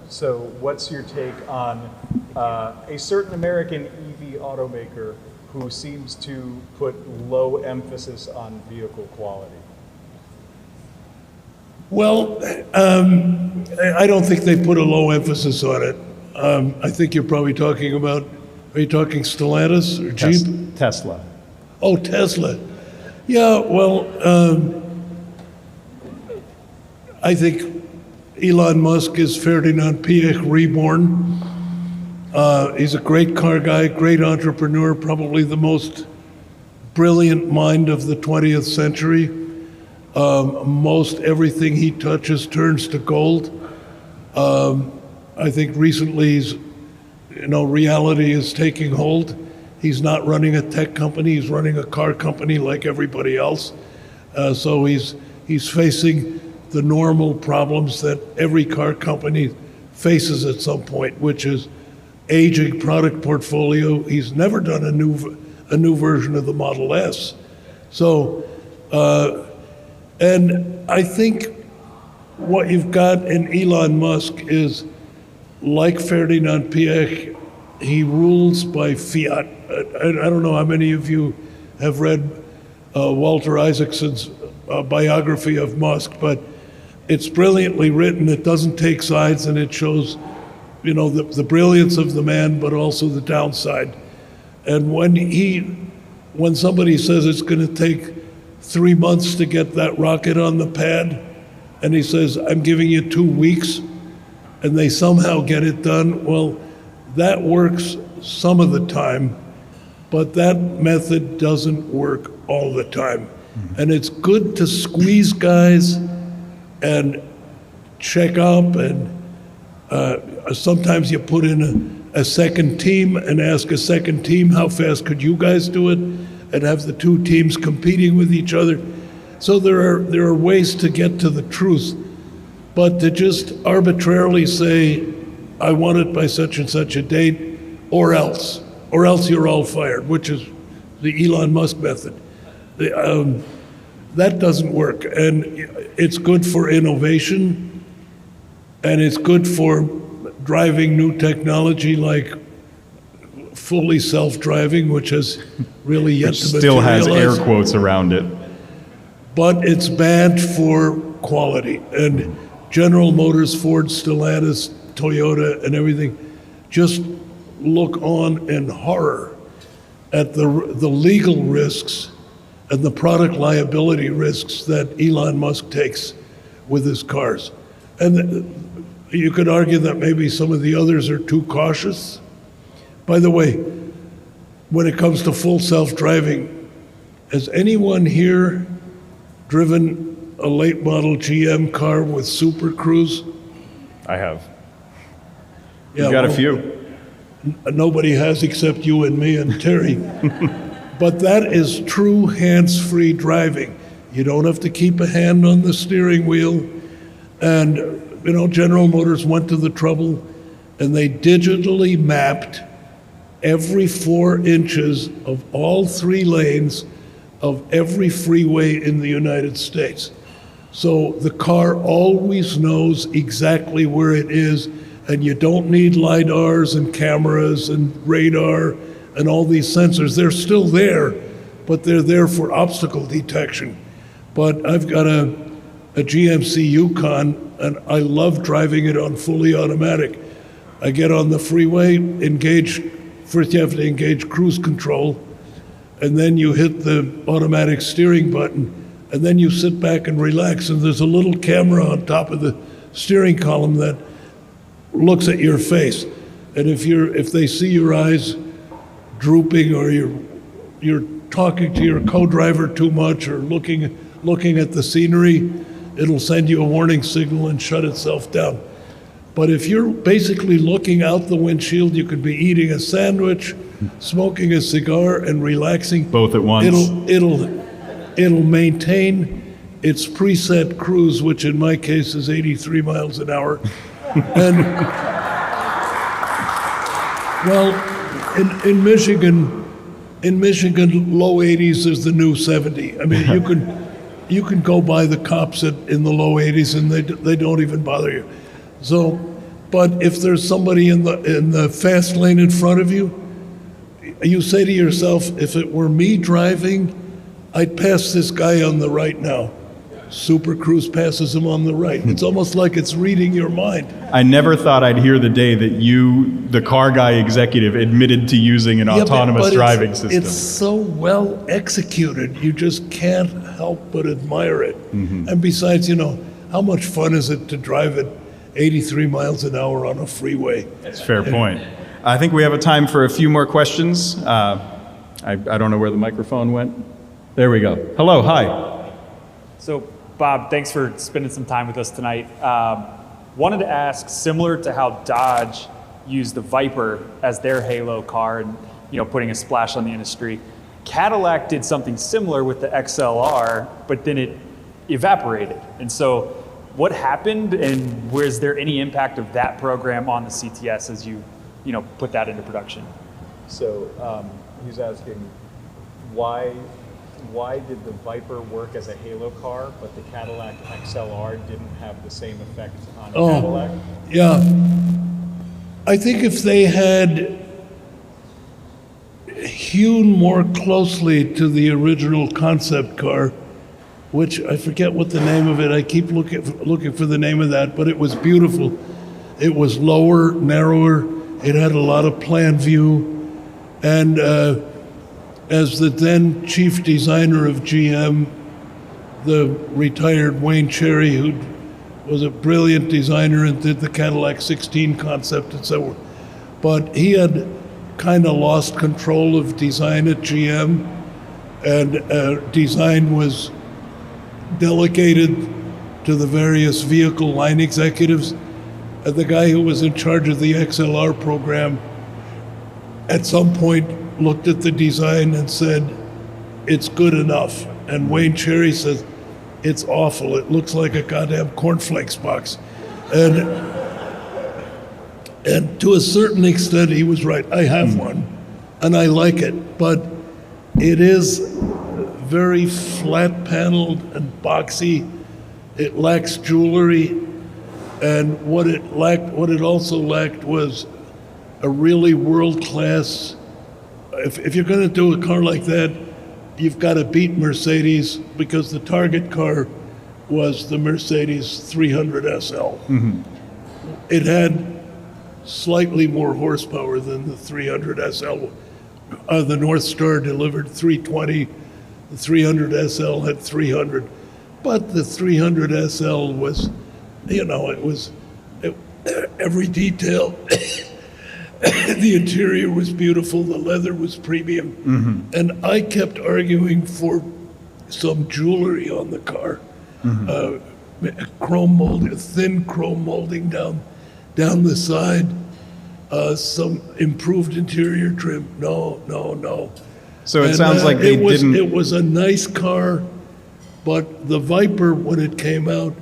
So what's your take on a certain American EV automaker who seems to put low emphasis on vehicle quality? Well, I don't think they put a low emphasis on it. I think you're probably talking about, are you talking Stellantis or Jeep? Tesla. Oh, Tesla. Yeah, well, I think Elon Musk is Ferdinand Piëch reborn. He's a great car guy, great entrepreneur, probably the most brilliant mind of the 20th century. Most everything he touches turns to gold. I think recently reality is taking hold. He's not running a tech company, he's running a car company like everybody else. So he's facing the normal problems that every car company faces at some point, which is aging product portfolio. He's never done a new version of the Model S. So, and I think what you've got in Elon Musk is, like Ferdinand Piëch, he rules by fiat. I don't know how many of you have read Walter Isaacson's biography of Musk, but it's brilliantly written. It doesn't take sides, and it shows, the brilliance of the man, but also the downside. And when somebody says it's going to take 3 months to get that rocket on the pad, and he says, I'm giving you 2 weeks, and they somehow get it done. Well, that works some of the time, but that method doesn't work all the time. And it's good to squeeze guys and check up, and sometimes you put in a second team and ask a second team, how fast could you guys do it? And have the two teams competing with each other. So there are ways to get to the truth, but to just arbitrarily say, I want it by such and such a date, or else you're all fired, which is the Elon Musk method. That doesn't work, and it's good for innovation, and it's good for driving new technology like fully self-driving, which has really yet to Still has materialize. air quotes around it. But it's bad for quality. And General Motors, Ford, Stellantis, Toyota, and everything just look on in horror at the legal risks and the product liability risks that Elon Musk takes with his cars. And you could argue that maybe some of the others are too cautious. By the way, when it comes to full self-driving, has anyone here driven a late model GM car with Super Cruise? I have. Yeah, You got a well, few. Nobody has except you and me and Terry. But that is true hands-free driving. You don't have to keep a hand on the steering wheel. And, you know, General Motors went to the trouble and they digitally mapped every 4 inches of all 3 lanes of every freeway in the United States. So the car always knows exactly where it is, and you don't need LiDARs and cameras and radar and all these sensors. They're still there, but they're there for obstacle detection. But I've got a GMC Yukon, and I love driving it on fully automatic. I get on the freeway, first you have to engage cruise control, and then you hit the automatic steering button, and then you sit back and relax, and there's a little camera on top of the steering column that looks at your face. And if they see your eyes drooping, or you're talking to your co-driver too much, or looking at the scenery, it'll send you a warning signal and shut itself down. But if you're basically looking out the windshield, you could be eating a sandwich, smoking a cigar, and relaxing. Both at once. It'll maintain its preset cruise, which in my case is 83 miles an hour. And well, in Michigan, low 80s is the new 70. I mean, you can go by the cops in the low 80s and they don't even bother you. So, but if there's somebody in the fast lane in front of you, you say to yourself, if it were me driving, I'd pass this guy on the right now. Super Cruise passes him on the right. It's almost like it's reading your mind. I never thought I'd hear the day that you, the car guy executive, admitted to using an autonomous driving system. It's so well executed, you just can't help but admire it. Mm-hmm. And besides, you know, how much fun is it to drive at 83 miles an hour on a freeway? That's a fair point. I think we have a time for a few more questions. I don't know where the microphone went. There we go. Hello, hi. So, Bob, thanks for spending some time with us tonight. Wanted to ask, similar to how Dodge used the Viper as their halo car and, you know, putting a splash on the industry, Cadillac did something similar with the XLR, but then it evaporated. And so, what happened, and was there any impact of that program on the CTS as you put that into production? So he's asking, why did the Viper work as a halo car, but the Cadillac XLR didn't have the same effect on Cadillac? Yeah. I think if they had hewn more closely to the original concept car, which I forget what the name of it, I keep looking for the name of that, but it was beautiful. It was lower, narrower, it had a lot of plan view, and as the then chief designer of GM, the retired Wayne Cherry, who was a brilliant designer and did the Cadillac 16 concept and so on. But he had kind of lost control of design at GM, and design was delegated to the various vehicle line executives. And the guy who was in charge of the XLR program at some point looked at the design and said, "It's good enough." And Wayne Cherry says, "It's awful. It looks like a goddamn cornflakes box." And to a certain extent, he was right. I have one, and I like it, but it is very flat-paneled and boxy. It lacks jewelry, and what it also lacked was a really world-class. If you're going to do a car like that, you've got to beat Mercedes, because the target car was the Mercedes 300 SL. It had slightly more horsepower than the 300 SL. The North Star delivered 320. The 300 SL had 300. But the 300 SL was, every detail. The interior was beautiful. The leather was premium. And I kept arguing for some jewelry on the car. Chrome molding, thin chrome molding down the side, some improved interior trim. No. So it sounds like they didn't. It was a nice car, but the Viper, when it came out,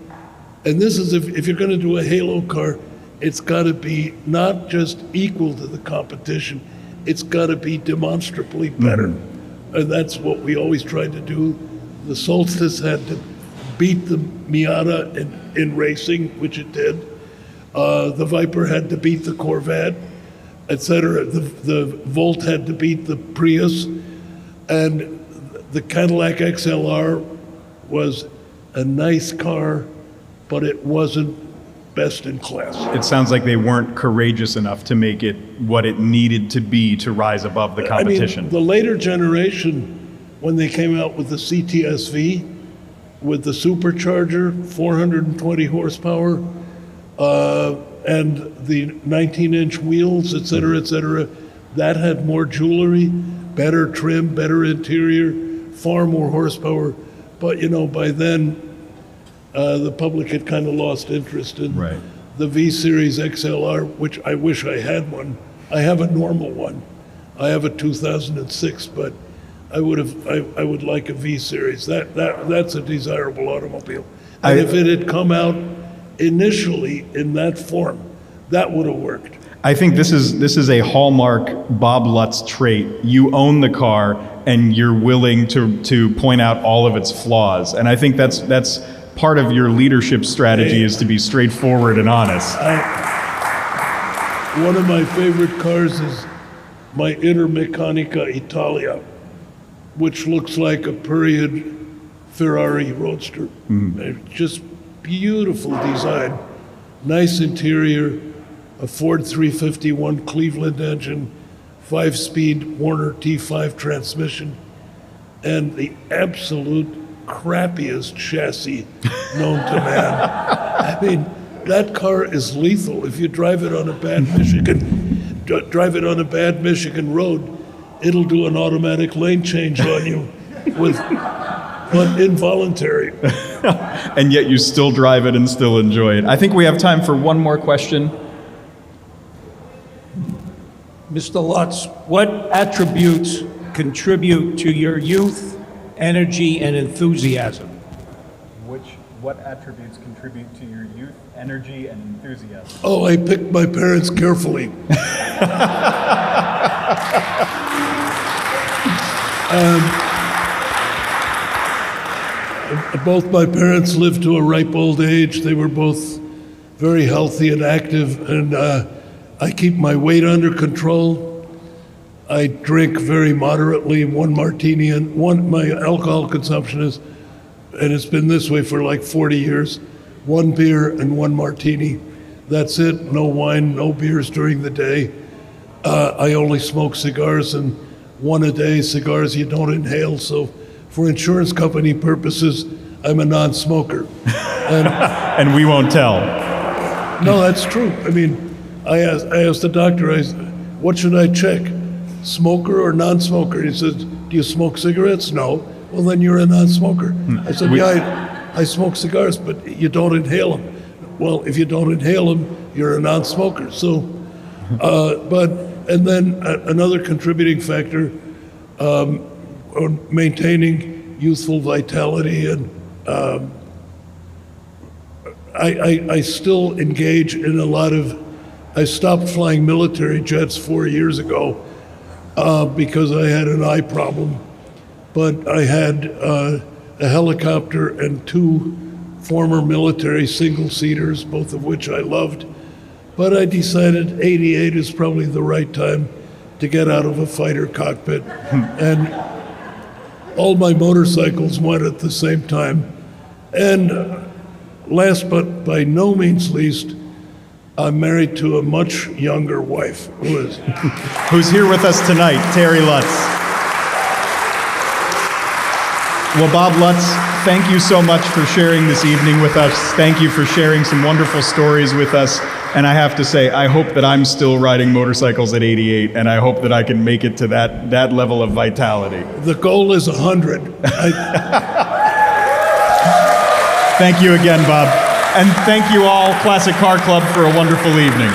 and this is if you're going to do a halo car, it's got to be not just equal to the competition, it's got to be demonstrably better. And that's what we always tried to do. The Solstice had to beat the Miata in racing, which it did. The Viper had to beat the Corvette, etc. The Volt had to beat the Prius, and the Cadillac XLR was a nice car, but it wasn't best in class. It sounds like they weren't courageous enough to make it what it needed to be to rise above the competition. I mean, the later generation, when they came out with the CTS-V, with the supercharger, 420 horsepower, and the 19-inch wheels, et cetera, that had more jewelry, better trim, better interior, far more horsepower. But, by then, the public had kind of lost interest in the V-Series XLR, which I wish I had one. I have a normal one. I have a 2006, but I would like a V-Series. That's a desirable automobile. And if it had come out initially in that form, that would have worked. I think this is a hallmark Bob Lutz trait. You own the car and you're willing to point out all of its flaws. And I think that's part of your leadership strategy, is to be straightforward and honest. One of my favorite cars is my Intermeccanica Italia, which looks like a period Ferrari Roadster. Just beautiful design, nice interior, a Ford 351 Cleveland engine, 5-speed Warner T5 transmission, and the absolute crappiest chassis known to man. I mean, that car is lethal. If you drive it on a bad Michigan road, it'll do an automatic lane change on you but involuntary. And yet you still drive it and still enjoy it. I think we have time for one more question. Mr. Lutz, what attributes contribute to your youth, energy, and enthusiasm? What attributes contribute to your youth, energy, and enthusiasm? Oh, I picked my parents carefully. Both my parents lived to a ripe old age. They were both very healthy and active, and I keep my weight under control. I drink very moderately, one martini, and my alcohol consumption is, and it's been this way for like 40 years, one beer and one martini. That's it, no wine, no beers during the day. I only smoke cigars, and one a day, cigars you don't inhale, so for insurance company purposes, I'm a non-smoker. And we won't tell. No, that's true. I mean, I asked the doctor, what should I check? Smoker or non-smoker? He says, do you smoke cigarettes? No. Well, then you're a non-smoker. I said, yeah, I smoke cigars, but you don't inhale them. Well, if you don't inhale them, you're a non-smoker. So, and then another contributing factor, on maintaining youthful vitality, and I still engage in a lot of, I stopped flying military jets 4 years ago because I had an eye problem, but I had a helicopter and 2 former military single-seaters, both of which I loved. But I decided 88 is probably the right time to get out of a fighter cockpit. And all my motorcycles went at the same time. And last but by no means least, I'm married to a much younger wife Who's here with us tonight, Terry Lutz. Well, Bob Lutz, thank you so much for sharing this evening with us. Thank you for sharing some wonderful stories with us. And I have to say, I hope that I'm still riding motorcycles at 88, and I hope that I can make it to that level of vitality. The goal is 100. Thank you again, Bob. And thank you all, Classic Car Club, for a wonderful evening.